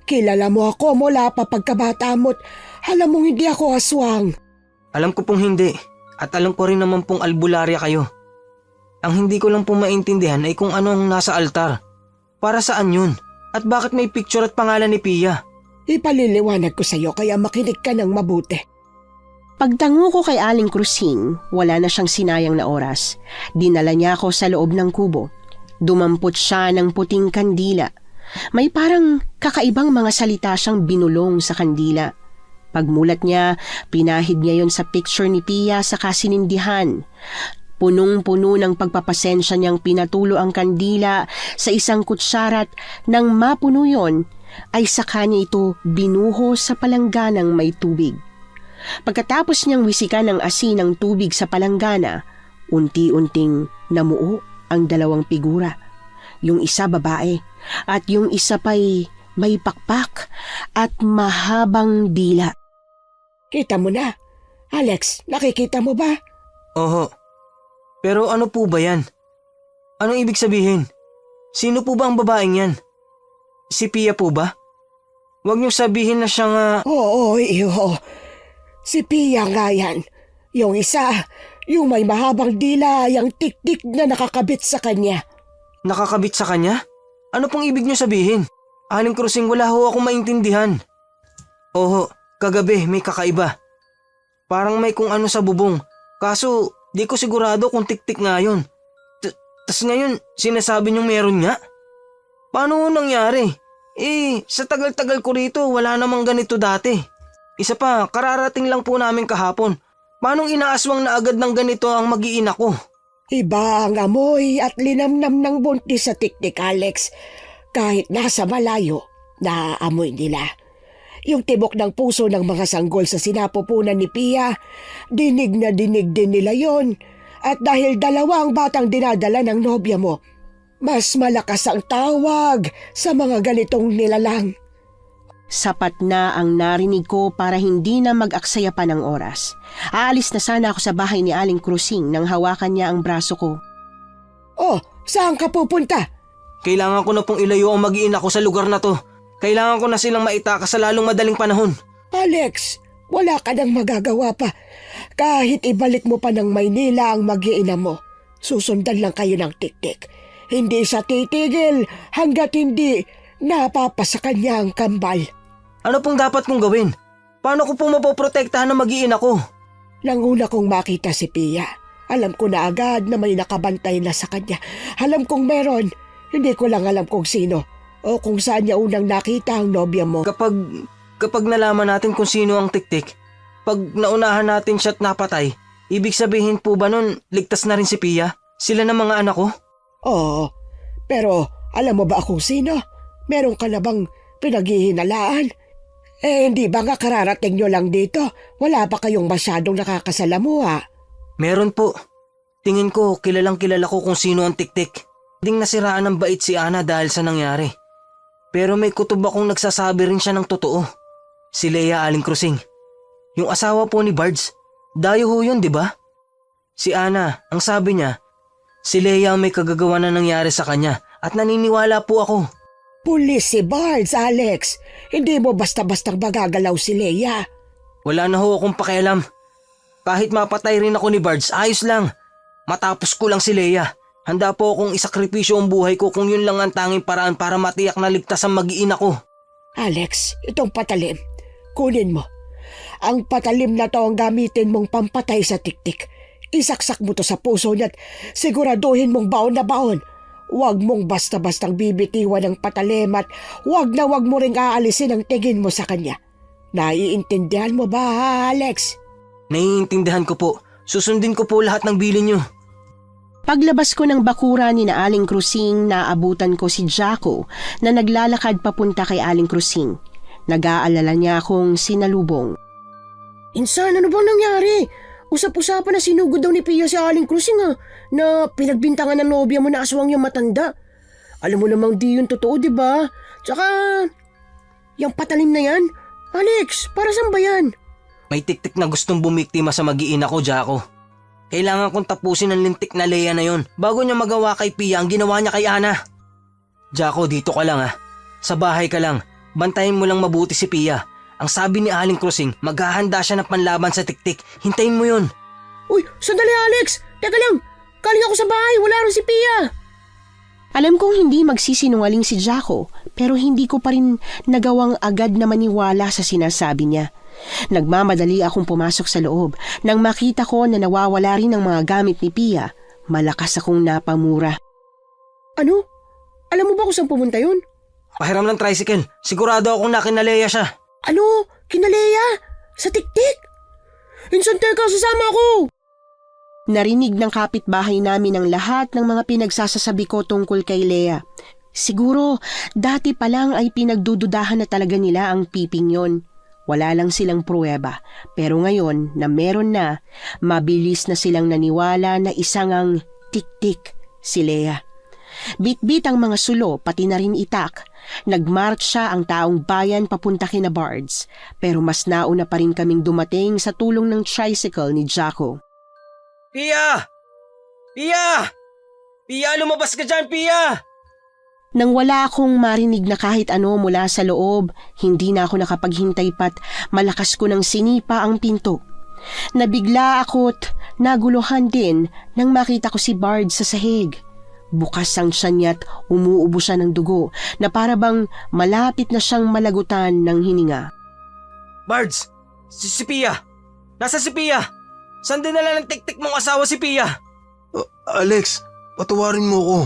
Kilala mo ako mula pa pagkabata mo't alam mong hindi ako aswang. Alam ko pong hindi. At alam ko rin naman pong albularya kayo. Ang hindi ko lang po maintindihan ay kung ano ang nasa altar. Para saan yun? At bakit may picture at pangalan ni Pia? Ipaliliwanag ko sa'yo kaya makinig ka ng mabuti. Pagtango ko kay Aling Krusing, wala na siyang sinayang na oras. Dinala niya ako sa loob ng kubo. Dumampot siya ng puting kandila. May parang kakaibang mga salita siyang binulong sa kandila. Pagmulat niya, pinahid niya yon sa picture ni Pia sa kasinindihan. Punong-puno ng pagpapasensya niyang pinatulo ang kandila sa isang kutsarat. Nang mapuno yon, ay saka niya ito binuho sa palangganang may tubig. Pagkatapos niyang wisikan ng asin ng tubig sa palanggana, unti-unting namuo ang dalawang figura. Yung isa babae at yung isa pa'y may pakpak at mahabang dila. Kita mo na. Alex, nakikita mo ba? Oho. Pero ano po ba yan? Anong ibig sabihin? Sino po ba ang babaeng yan? Si Pia po ba? Huwag niyo sabihin na siyang Oo, iyo. Si Pia nga yan. Yung isa, yung may mahabang dila, yung tik-tik na nakakabit sa kanya. nakakabit sa kanya? Ano pong ibig niyo sabihin? Aling Krusing, wala ho akong maintindihan. Oho, kagabi may kakaiba. Parang may kung ano sa bubong. Kaso, di ko sigurado kung tik-tik nga yun. Tas ngayon, sinasabi niyong meron nga? Paano nangyari? Sa tagal-tagal ko rito, wala namang ganito dati. Isa pa, kararating lang po namin kahapon. Paanong inaaswang na agad ng ganito ang mag-iina ko? Iba ang amoy at linamnam ng buntis sa tik-tik, Alex. Kahit nasa malayo, naaamoy nila. Yung tibok ng puso ng mga sanggol sa sinapupunan ni Pia, dinig na dinig din nila yon. At dahil dalawa ang batang dinadala ng nobya mo, mas malakas ang tawag sa mga ganitong nilalang. Sapat na ang narinig ko para hindi na mag-aksaya pa ng oras. Aalis na sana ako sa bahay ni Aling Krusing nang hawakan niya ang braso ko. Oh, saan ka pupunta? Kailangan ko na pong ilayo ang mag-iina ko sa lugar na to. Kailangan ko na silang maitakas sa lalong madaling panahon. Alex, wala ka nang magagawa pa. Kahit ibalik mo pa ng Maynila ang mag-iina mo, susundan lang kayo ng tik-tik. Hindi siya titigil hanggat hindi napapasa kanya ang kambal. Ano pong dapat kong gawin? Paano ko po mapoprotektahan ng mag-iina ko? Nang una kong makita si Pia, alam ko na agad na may nakabantay na sa kanya. Alam kong meron, hindi ko lang alam kung sino o kung saan niya unang nakita ang nobya mo. Kapag nalaman natin kung sino ang tik-tik, pag naunahan natin siya't napatay, ibig sabihin po ba nun ligtas na rin si Pia? Sila na mga anak ko? Oo, pero alam mo ba kung sino? Meron ka na bang pinaghihinalaan? Hindi ba nga kararating nyo lang dito? Wala pa kayong masyadong nakakasalamuha. Meron po. Tingin ko kilalang kilala ko kung sino ang tik-tik. Ding nasiraan ng bait si Ana dahil sa nangyari. Pero may kutob akong nagsasabi rin siya ng totoo. Si Leia Aling Krusing. Yung asawa po ni Bards. Dayo ho yun, di ba? Si Ana, ang sabi niya, si Leia ang may kagagawa na nangyari sa kanya at naniniwala po ako. Pulis si Bards, Alex. Hindi mo basta-bastang magagalaw si Leia. Wala na ho akong pakialam. Kahit mapatay rin ako ni Bards, ayos lang. Matapos ko lang si Leia. Handa po akong isakripisyo ang buhay ko kung yun lang ang tanging paraan para matiyak na ligtas ang mag-iina ko. Alex, itong patalim. Kunin mo. Ang patalim na to ang gamitin mong pampatay sa tik-tik. Isaksak mo to sa puso niya at siguraduhin mong baon na baon. Huwag mong basta-bastang bibitiwan ng patalim at huwag mo ring aalisin ang tingin mo sa kanya. Naiintindihan mo ba, Alex? Naiintindihan ko po. Susundin ko po lahat ng bilin niyo. Paglabas ko ng bakura ni na Aling Krusing, naabutan ko si Jaco na naglalakad papunta kay Aling Krusing. Nag-aalala niya akong sinalubong. Insan, ano bang nangyari? Usap-usapan na sinugod daw ni Pia si Aling Krusing na pinagbintangan ng nobya mo na aswang yung matanda. Alam mo namang di yun totoo, di ba? Tsaka, yung patalim na yan, Alex, para saan ba yan? May tik-tik na gustong bumiktima sa mag-iina ko, Jaco. Kailangan kong tapusin ang lintik na Leia na yon bago niya magawa kay Pia ang ginawa niya kay Ana. Jaco, dito ka lang Sa bahay ka lang. Bantayin mo lang mabuti si Pia. Ang sabi ni Aling Krusing, maghahanda siya ng panlaban sa tik-tik. Hintayin mo yun. Uy, sandali Alex! Teka lang! Galing ako sa bahay, wala rin si Pia. Alam kong hindi magsisinungaling si Jaco, pero hindi ko pa rin nagawang agad na maniwala sa sinasabi niya. Nagmamadali akong pumasok sa loob. Nang makita ko na nawawala rin ang mga gamit ni Pia, malakas akong napamura. Ano? Alam mo ba kung saan pumunta yun? Pahiram ng tricycle. Sigurado akong nakinaleya siya. Ano? Kinaleya? Sa tiktik? Insan teka, sasama ako! Narinig ng kapitbahay namin ang lahat ng mga pinagsasasabi ko tungkol kay Lea. Siguro, dati pa lang ay pinagdududahan na talaga nila ang piping yon. Wala lang silang pruweba. Pero ngayon na meron na, mabilis na silang naniwala na isang ang tik-tik si Lea. Bit-bit ang mga sulo, pati na rin itak. Nagmarcha ang taong bayan papunta kina Bards. Pero mas nauna pa rin kaming dumating sa tulong ng tricycle ni Jaco. Pia! Pia! Pia, lumabas ka dyan, Pia! Nang wala akong marinig na kahit ano mula sa loob, hindi na ako nakapaghintay pat malakas ko nang sinipa ang pinto. Nabigla ako't naguluhan din nang makita ko si Bard sa sahig. Bukas ang tiyan niya't umuubo siya ng dugo na para bang malapit na siyang malagutan ng hininga. Bards! Si Pia! Nasa si Pia? Saan dinala ng tik-tik mong asawa si Pia? Alex, patawarin mo ko.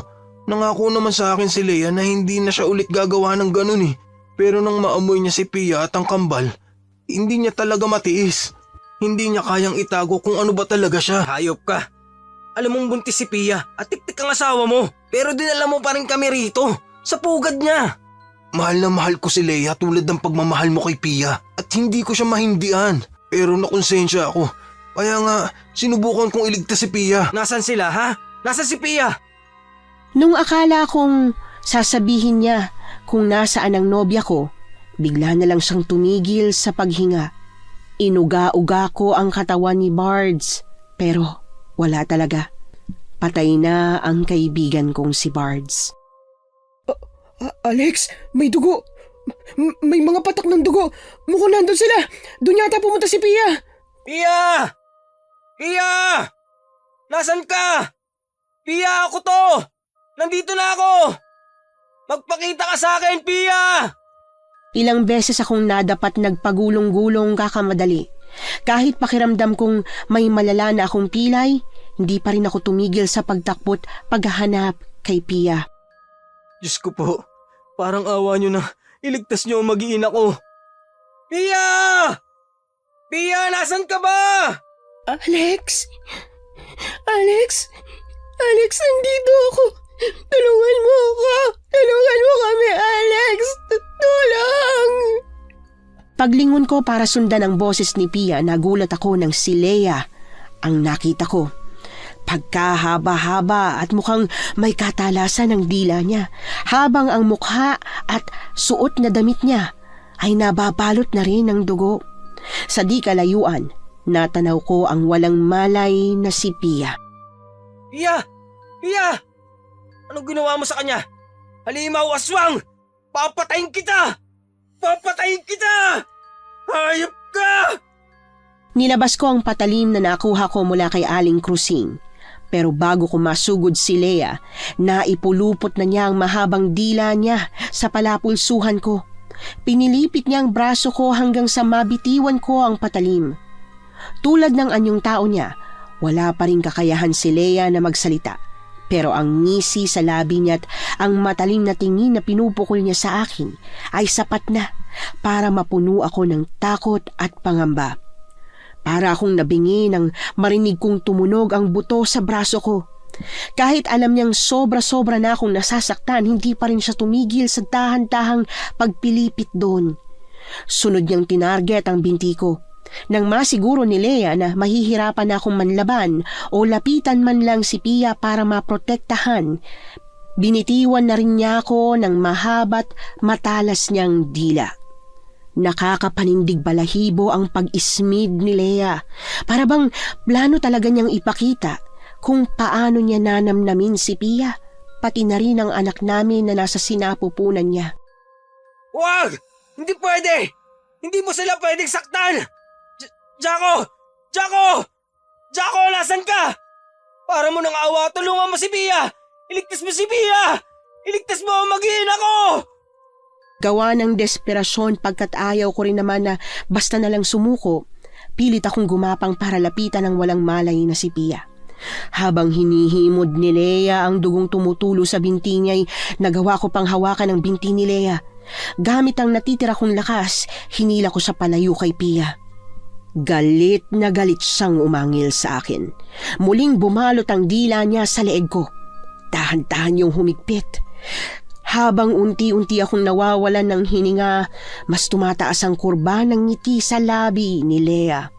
Nangako naman sa akin si Lea na hindi na siya ulit gagawa ng ganun eh. Pero nang maamoy niya si Pia at ang kambal, hindi niya talaga matiis. Hindi niya kayang itago kung ano ba talaga siya. Hayop ka. Alam mong buntis si Pia at tik-tik ang asawa mo. Pero dinala mo pa rin kami rito. Sa pugad niya. Mahal na mahal ko si Lea tulad ng pagmamahal mo kay Pia. At hindi ko siya mahindian. Pero nakonsensya ako. Kaya nga, sinubukan kong iligtas si Pia. Nasaan sila, ha? Nasaan si Pia? Nung akala kong sasabihin niya kung nasaan ang nobya ko, bigla na lang siyang tumigil sa paghinga. Inuga-uga ko ang katawan ni Bards, pero wala talaga. Patay na ang kaibigan kong si Bards. Alex, may dugo. May mga patak ng dugo. Mukhang nandun sila. Doon yata pumunta si Pia. Pia! Pia! Nasaan ka? Pia, ako to! Nandito na ako! Magpakita ka sa akin, Pia! Ilang beses akong nadapat nagpagulong-gulong kakamadali. Kahit pakiramdam kong may malala na akong pilay, hindi pa rin ako tumigil sa pagtakbot paghahanap kay Pia. Diyos ko po, parang awa nyo na iligtas nyo ang mag-iina ko. Pia! Pia, nasan ka ba? Alex? Alex, nandito ako. Tulungan mo ako. Tulungan mo kami, Alex. Tulong! Paglingon ko para sundan ang boses ni Pia, nagulat ako ng si Lea ang nakita ko. Pagkahaba-haba at mukhang may katalasan ng dila niya, habang ang mukha at suot na damit niya ay nababalot na rin ng dugo. Sa di kalayuan, natanaw ko ang walang malay na si Pia. Pia! Pia! Anong ginawa mo sa kanya? Halimaw, aswang! Papatayin kita! Papatayin kita! Hayop ka! Nilabas ko ang patalim na nakuha ko mula kay Aling Cruising. Pero bago ko masugod si Lea, naipulupot na niya ang mahabang dila niya sa palapulsuhan ko. Pinilipit niya ang braso ko hanggang sa mabitiwan ko ang patalim. Tulad ng anyong tao niya, wala pa rin kakayahan si Lea na magsalita. Pero ang ngisi sa labi niya at ang matalim na tingin na pinupukol niya sa akin ay sapat na para mapuno ako ng takot at pangamba. Para akong nabingi nang marinig kong tumunog ang buto sa braso ko. Kahit alam niyang sobra-sobra na akong nasasaktan, hindi pa rin siya tumigil sa dahan-dahang pagpilipit doon. Sunod niyang tinarget ang binti ko. Nang masiguro ni Lea na mahihirapan na akong manlaban o lapitan man lang si Pia para maprotektahan, binitiwan na rin niya ako ng mahaba't matalas niyang dila. Nakakapanindig balahibo ang pag-ismid ni Lea. Para bang plano talaga niyang ipakita kung paano niya nanamnamin si Pia, pati na rin ang anak namin na nasa sinapupunan niya. Wag! Hindi pwede! Hindi mo sila pwedeng saktan! Jaco! Jaco! Jaco, nasan ka? Para mo ng awa, tulungan mo si Pia! Iligtas mo si Pia! Iligtas mo ang mag-iina ko! Gawa ng desperasyon pagkat ayaw ko rin naman na basta na lang sumuko, pilit akong gumapang para lapitan ng walang malay na si Pia. Habang hinihimod ni Lea ang dugong tumutulo sa binti niya'y nagawa ko pang hawakan ang binti ni Lea. Gamit ang natitira kong lakas, hinila ko sa palayo kay Pia. Galit na galit siyang umangil sa akin. Muling bumalot ang dila niya sa leeg ko. Dahan-dahan yung humigpit. Habang unti-unti akong nawawalan ng hininga, mas tumataas ang kurba ng ngiti sa labi ni Lea.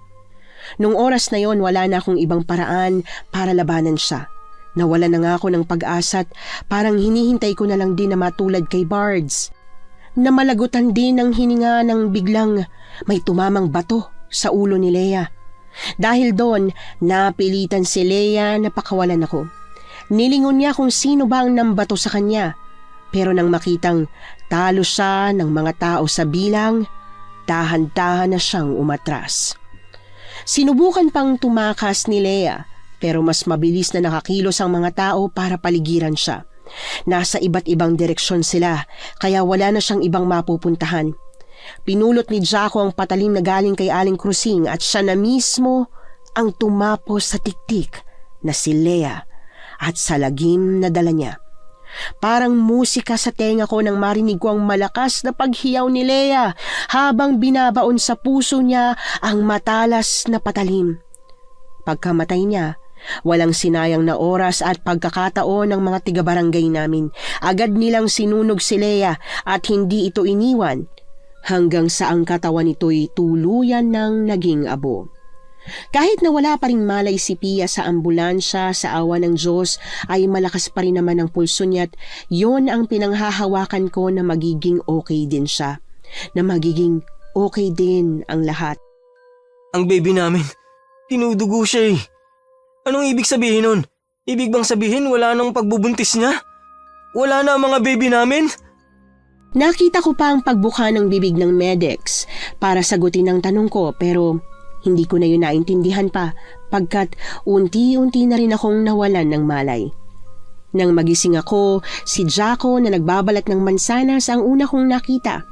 Nung oras na yon, wala na akong ibang paraan para labanan siya. Nawala na nga ako ng pag-asa at parang hinihintay ko na lang din na matulad kay Bards. Namalagutan din ang hininga nang biglang may tumamang bato sa ulo ni Lea. Dahil doon, napilitan si Lea na pakawalan ako. Nilingon niya kung sino ba ang nambato sa kanya. Pero nang makitang talo siya ng mga tao sa bilang, dahan-dahan na siyang umatras. Sinubukan pang tumakas ni Lea, pero mas mabilis na nakakilos ang mga tao para paligiran siya. Nasa iba't ibang direksyon sila, kaya wala na siyang ibang mapupuntahan. Pinulot ni Jaco ang patalim na galing kay Aling Krusing at siya na mismo ang tumapos sa tiktik na si Lea at sa lagim na dala niya. Parang musika sa tenga ko nang marinig ko ang malakas na paghiyaw ni Lea habang binabaon sa puso niya ang matalas na patalim. Pagkamatay niya, walang sinayang na oras at pagkakataon ng mga tiga-barangay namin. Agad nilang sinunog si Lea at hindi ito iniwan hanggang sa ang katawan nito'y tuluyan ng naging abo. Kahit na wala pa rin malay si Pia sa ambulansya, sa awa ng Diyos ay malakas pa rin naman ang pulso niya at yun ang pinanghahawakan ko na magiging okay din siya. Na magiging okay din ang lahat. Ang baby namin, tinudugo siya eh. Anong ibig sabihin nun? Ibig bang sabihin wala nang pagbubuntis niya? Wala na ang mga baby namin? Nakita ko pa ang pagbuka ng bibig ng medics para sagutin ang tanong ko pero hindi ko na yun naintindihan pa pagkat unti-unti na rin akong nawalan ng malay. Nang magising ako, si Jaco na nagbabalat ng mansanas ang una kong nakita.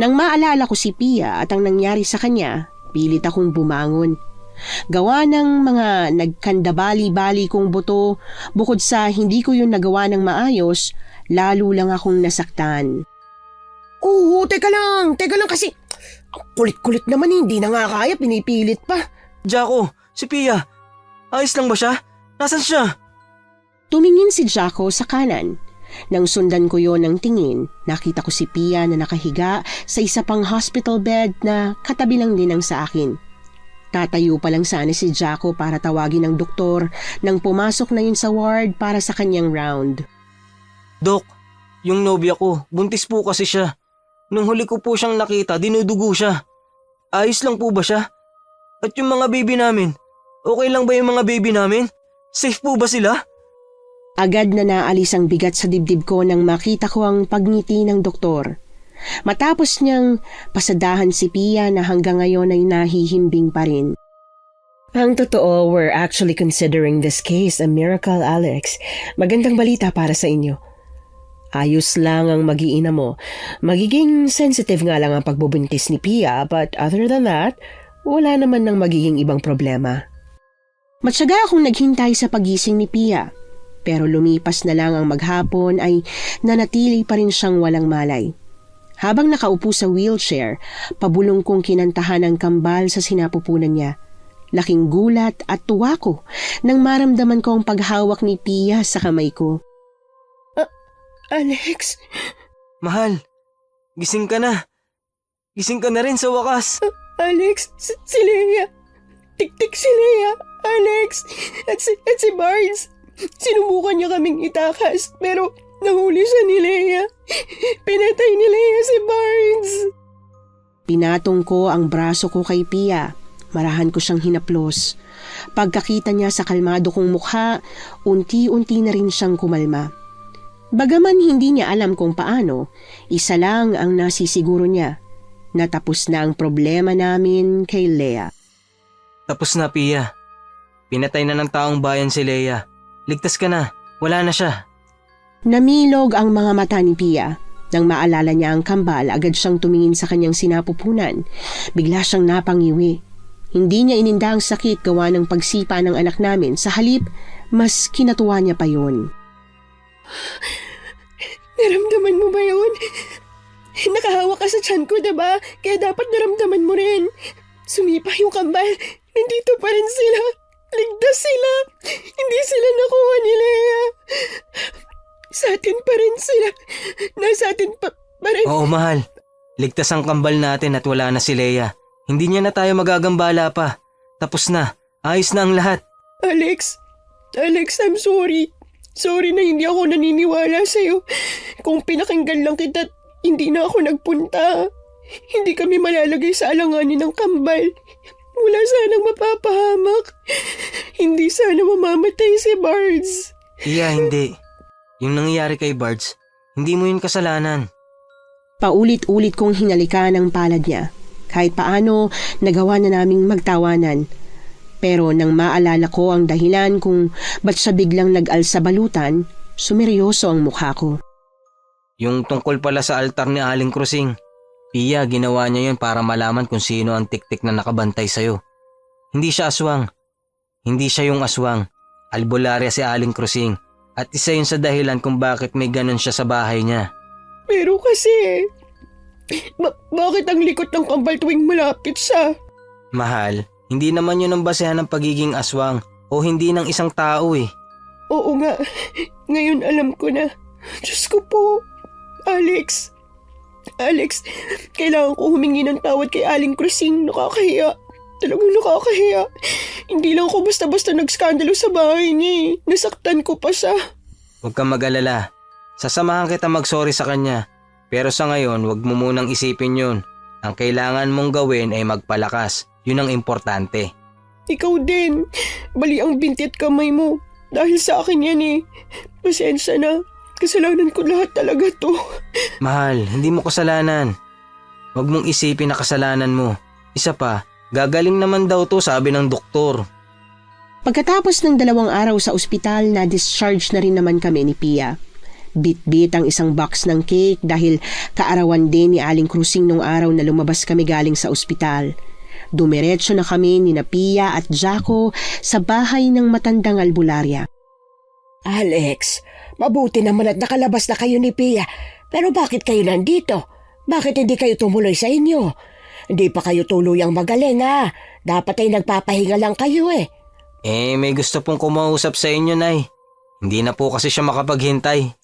Nang maalala ko si Pia at ang nangyari sa kanya, pilit akong bumangon. Gawa ng mga nagkandabali-bali kong buto, bukod sa hindi ko yun nagawa ng maayos, lalo lang akong nasaktan. Oo, teka lang kasi ang kulit-kulit naman, hindi na nga kaya, pinipilit pa. Jaco, si Pia, ayos lang ba siya? Nasaan siya? Tumingin si Jaco sa kanan. Nang sundan ko yon ng tingin, nakita ko si Pia na nakahiga sa isa pang hospital bed na katabi lang din ang sa akin. Tatayo pa lang sana si Jaco para tawagin ng doktor nang pumasok na yun sa ward para sa kanyang round. Dok, yung nobya ko, buntis po kasi siya. Nung huli ko po siyang nakita, dinudugo siya. Ayos lang po ba siya? At yung mga baby namin, okay lang ba yung mga baby namin? Safe po ba sila? Agad na naalis ang bigat sa dibdib ko nang makita ko ang pagngiti ng doktor. Matapos niyang pasadahan si Pia na hanggang ngayon ay nahihimbing pa rin. Ang totoo, we're actually considering this case a miracle, Alex. Magandang balita para sa inyo. Ayos lang ang mag-iina mo. Magiging sensitive nga lang ang pagbubuntis ni Pia, but other than that, wala naman nang magiging ibang problema. Matyaga akong naghintay sa pagising ni Pia, pero lumipas na lang ang maghapon ay nanatili pa rin siyang walang malay. Habang nakaupo sa wheelchair, pabulong kong kinantahan ang kambal sa sinapupunan niya. Laking gulat at tuwa ko nang maramdaman ko ang paghawak ni Pia sa kamay ko. Alex? Mahal, gising ka na. Gising ka na rin sa wakas. Alex, si Lea. Tik-tik si Lea. Alex, at si Barnes. Sinubukan niya kaming itakas, pero nahuli siya ni Lea. Pinatay ni Lea si Barnes. Pinatong ko ang braso ko kay Pia. Marahan ko siyang hinaplos. Pagkakita niya sa kalmado kong mukha, unti-unti na rin siyang kumalma. Bagaman hindi niya alam kung paano, isa lang ang nasisiguro niya. Natapos na ang problema namin kay Lea. Tapos na, Pia. Pinatay na ng taong bayan si Leia. Ligtas ka na. Wala na siya. Namilog ang mga mata ni Pia. Nang maalala niya ang kambal, agad siyang tumingin sa kanyang sinapupunan. Bigla siyang napangiwi. Hindi niya ininda ang sakit gawa ng pagsipa ng anak namin. Sa halip, mas kinatuwa niya pa yun. Naramdaman mo ba yun? Nakahawak ka sa tiyan ko, diba? Kaya dapat naramdaman mo rin. Sumipa yung kambal. Nandito pa rin sila. Ligtas sila. Hindi sila nakuha ni Leia. Sa atin pa rin sila. Nasa atin pa rin. Oo, mahal. Ligtas ang kambal natin at wala na si Leia. Hindi niya na tayo magagambala pa. Tapos na. Ayos na ang lahat. Alex, I'm sorry. Sorry na hindi ako naniniwala sa'yo. Kung pinakinggan lang kita, hindi na ako nagpunta. Hindi kami malalagay sa alanganin ng kambal. Wala sanang mapapahamak. Hindi sana mamamatay si Bards. Iya, hindi. Yung nangyayari kay Bards, hindi mo yun kasalanan. Paulit-ulit kong hinalikan ang palad niya. Kahit paano, nagawa na naming magtawanan. Pero nang maalala ko ang dahilan kung ba't siya biglang nag-alsa balutan, sumeryoso ang mukha ko. Yung tungkol pala sa altar ni Aling Krusing, Pia, ginawa niya yun para malaman kung sino ang tiktik na nakabantay sa'yo. Hindi siya aswang. Hindi siya yung aswang. Albularya si Aling Krusing. At isa yun sa dahilan kung bakit may ganun siya sa bahay niya. Pero kasi, bakit ang likot ng kambal tuwing malapit siya? Mahal, hindi naman yun ang basehan ng pagiging aswang o hindi ng isang tao eh. Oo nga, ngayon alam ko na. Diyos ko po, Alex, kailangan ko humingi ng tawad kay Aling Krusing. Nakakahiya. Talagang nakakahiya. Hindi lang ako basta-basta nagskandalo sa bahay niya eh. Nasaktan ko pa siya. Huwag kang mag-alala. Sasamahan kita mag-sorry sa kanya. Pero sa ngayon, huwag mo munang isipin yun. Ang kailangan mong gawin ay magpalakas. Yun ang importante. Ikaw din. Bali ang binti at kamay mo. Dahil sa akin yan eh. Pasensya na. Kasalanan ko lahat talaga to. Mahal, hindi mo kasalanan. Huwag mong isipin na kasalanan mo. Isa pa, gagaling naman daw to, sabi ng doktor. Pagkatapos ng 2 araw sa ospital, na-discharge na rin naman kami ni Pia. Bit-bit ang isang box ng cake dahil kaarawan din ni Aling Krusing nung araw na lumabas kami galing sa ospital. Dumiretso na kami ni Pia at Jaco sa bahay ng matandang albularya. Alex, mabuti naman at nakalabas na kayo ni Pia. Pero bakit kayo nandito? Bakit hindi kayo tumuloy sa inyo? Hindi pa kayo tuluyang magaling ha. Dapat ay nagpapahinga lang kayo eh. May gusto pong kumausap sa inyo, Nay. Hindi na po kasi siya makapaghintay.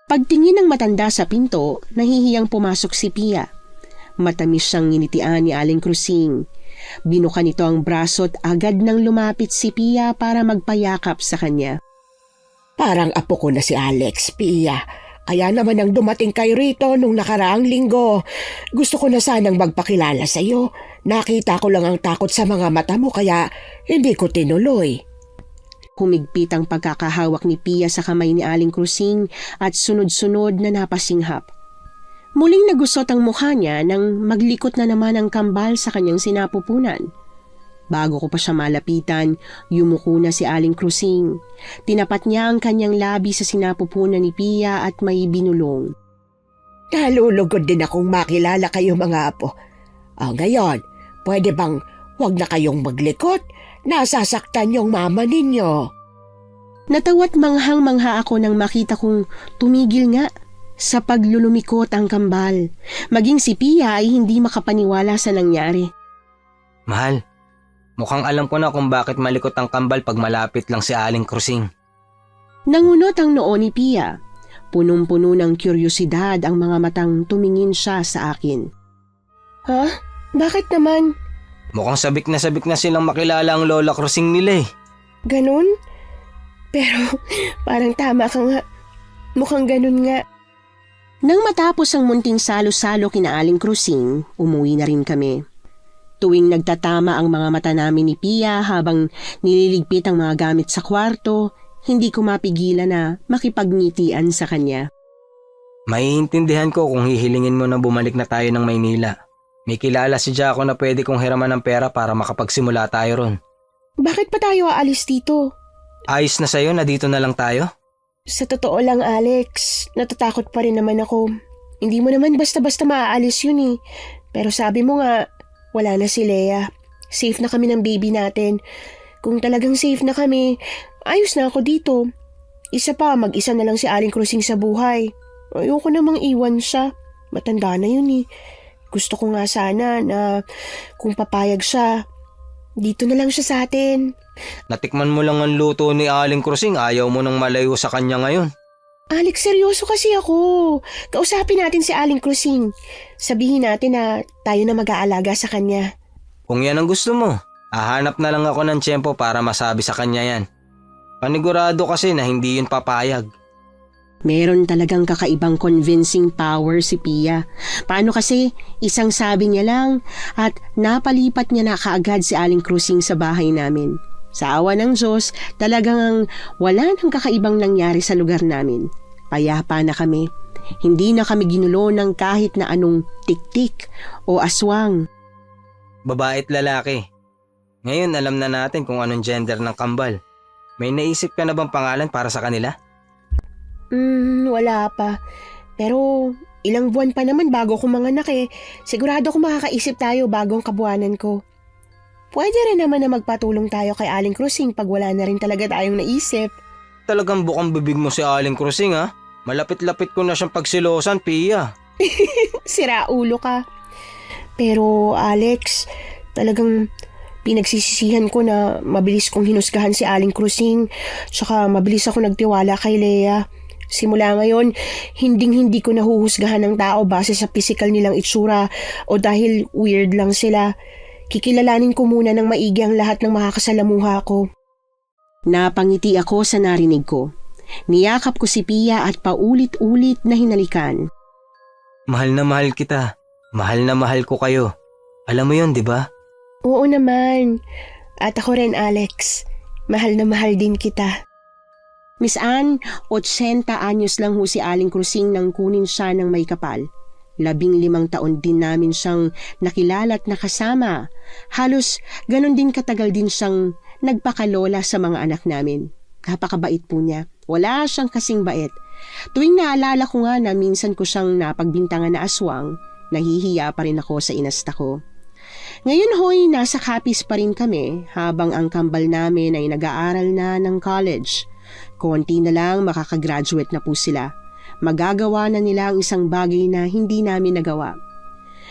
Pagtingin ng matanda sa pinto, nahihiyang pumasok si Pia. Matamis siyang nginitian ni Aling Krusing. Binuka nito ang braso at agad nang lumapit si Pia para magpayakap sa kanya. Parang apo ko na si Alex, Pia. Kaya naman nang dumating kayo rito nung nakaraang linggo, gusto ko na sanang magpakilala sa iyo. Nakita ko lang ang takot sa mga mata mo kaya hindi ko tinuloy. Humigpit ang pagkakahawak ni Pia sa kamay ni Aling Krusing at sunod-sunod na napasinghap. Muling nagusot ang mukha niya nang maglikot na naman ang kambal sa kanyang sinapupunan. Bago ko pa siya malapitan, yumuko na si Aling Krusing. Tinapat niya ang kanyang labi sa sinapupunan ni Pia at may binulong. Nalulugod din akong makilala kayo mga apo. Ngayon, pwede bang huwag na kayong maglikot? Nasasaktan yung mama ninyo. Natawat manghang-mangha ako nang makita kong tumigil nga sa paglulumikot ang kambal. Maging si Pia ay hindi makapaniwala sa nangyari. Mahal, mukhang alam ko na kung bakit malikot ang kambal pag malapit lang si Aling Krusing. Nangunot ang noo ni Pia. Punong-puno ng kuryosidad ang mga matang tumingin siya sa akin. Ha? Bakit naman? Mukhang sabik na silang makilala ang Lola Krusing nila eh. Ganun? Pero parang tama ka nga. Mukhang ganun nga. Nang matapos ang munting salo-salo kina Aling Krusing, umuwi na rin kami. Tuwing nagtatama ang mga mata namin ni Pia habang nililigpit ang mga gamit sa kwarto, hindi ko mapigilan na makipagngitian sa kanya. Maiintindihan ko kung hihilingin mo na bumalik na tayo ng Maynila. May kilala si Jaco na pwede kong hiraman ng pera para makapagsimula tayo ron. Bakit pa tayo aalis dito? Ayos na sa'yo na dito na lang tayo? Sa totoo lang, Alex, natatakot pa rin naman ako. Hindi mo naman basta-basta maaalis yun eh. Pero sabi mo nga, wala na si Lea. Safe na kami ng baby natin. Kung talagang safe na kami, ayos na ako dito. Isa pa, mag-isa na lang si Aling Krusing sa buhay. Ayoko namang iwan siya. Matanda na yun eh. Gusto ko nga sana na kung papayag siya, dito na lang siya sa atin. Natikman mo lang ang luto ni Aling Krusing, ayaw mo nang malayo sa kanya ngayon. Alex, seryoso kasi ako. Kausapin natin si Aling Krusing. Sabihin natin na tayo na mag-aalaga sa kanya. Kung yan ang gusto mo, hahanap na lang ako ng tiyempo para masabi sa kanya yan. Panigurado kasi na hindi yun papayag. Meron talagang kakaibang convincing power si Pia. Paano kasi isang sabi niya lang at napalipat niya na kaagad si Aling Krusing sa bahay namin. Sa awa ng Diyos, talagang wala nang kakaibang nangyari sa lugar namin. Payapa na kami. Hindi na kami ginulo ng kahit na anong tik-tik o aswang. Babae at lalaki. Ngayon alam na natin kung anong gender ng kambal. May naisip ka na bang pangalan para sa kanila? Wala pa. Pero ilang buwan pa naman bago ko manganak eh. Sigurado ko makakaisip tayo bagong kabuanan ko. Pwede rin naman na magpatulong tayo kay Aling Krusing pag wala na rin talaga tayong naisip. Talagang bukang bibig mo si Aling Krusing ha? Malapit-lapit ko na siyang pagsilosan, Pia. Sira ulo ka. Pero Alex, talagang pinagsisisihan ko na mabilis kong hinusgahan si Aling Krusing. Tsaka mabilis ako nagtiwala kay Lea. Simula ngayon, hindi ko nahuhusgahan ng tao base sa physical nilang itsura o dahil weird lang sila. Kikilalanin ko muna ng maigi ang lahat ng makakasalamuha ko. Napangiti ako sa narinig ko. Niyakap ko si Pia at paulit-ulit na hinalikan. Mahal na mahal kita. Mahal na mahal ko kayo. Alam mo yun, di ba? Oo naman. At ako rin, Alex. Mahal na mahal din kita. Miss Ann, 80 anyos lang ho si Aling Krusing nang kunin siya ng may kapal. 15 taon din namin siyang nakilala at nakasama. Halos ganon din katagal din siyang nagpakalola sa mga anak namin. Kapakabait po niya. Wala siyang kasing bait. Tuwing naalala ko nga na minsan ko siyang napagbintangan na aswang, nahihiya pa rin ako sa inasta ko. Ngayon hoy, nasa Capiz pa rin kami habang ang kambal namin ay nag-aaral na ng college. Konti na lang makakagraduate na po sila. Magagawa na nila ang isang bagay na hindi namin nagawa.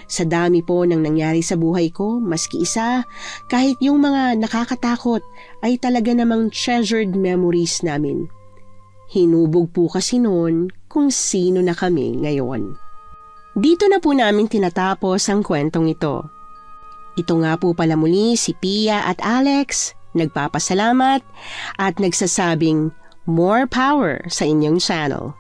Sa dami po ng nangyari sa buhay ko, maski isa, kahit yung mga nakakatakot ay talaga namang treasured memories namin. Hinubog po kasi noon kung sino na kami ngayon. Dito na po namin tinatapos ang kwentong ito. Ito nga po pala muli si Pia at Alex, nagpapasalamat at nagsasabing more power sa inyong channel.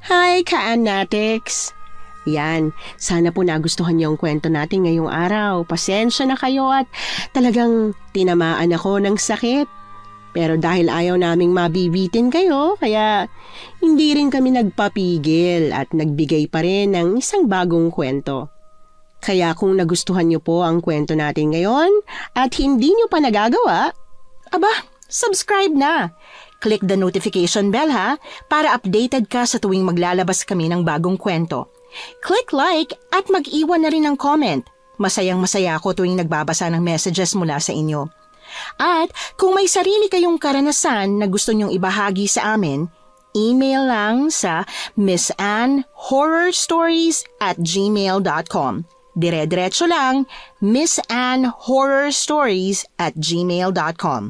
Hi, ka-Anatics! Yan, sana po nagustuhan niyo ang kwento natin ngayong araw. Pasensya na kayo at talagang tinamaan ako ng sakit. Pero dahil ayaw naming mabibitin kayo, kaya hindi rin kami nagpapigil at nagbigay pa rin ng isang bagong kwento. Kaya kung nagustuhan niyo po ang kwento natin ngayon at hindi niyo pa nagagawa, aba, subscribe na! Click the notification bell ha, para updated ka sa tuwing maglalabas kami ng bagong kwento. Click like at mag-iwan na rin ng comment. Masayang-masaya ako tuwing nagbabasa ng messages mula sa inyo. At kung may sarili kayong karanasan na gusto nyong ibahagi sa amin, email lang sa missanhorrorstories@gmail.com. Dire-diretso lang, missanhorrorstories@gmail.com.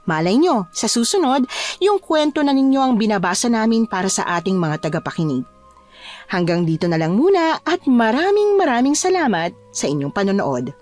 Malay nyo, sa susunod, yung kwento na ninyo ang binabasa namin para sa ating mga tagapakinig. Hanggang dito na lang muna at maraming salamat sa inyong panonood.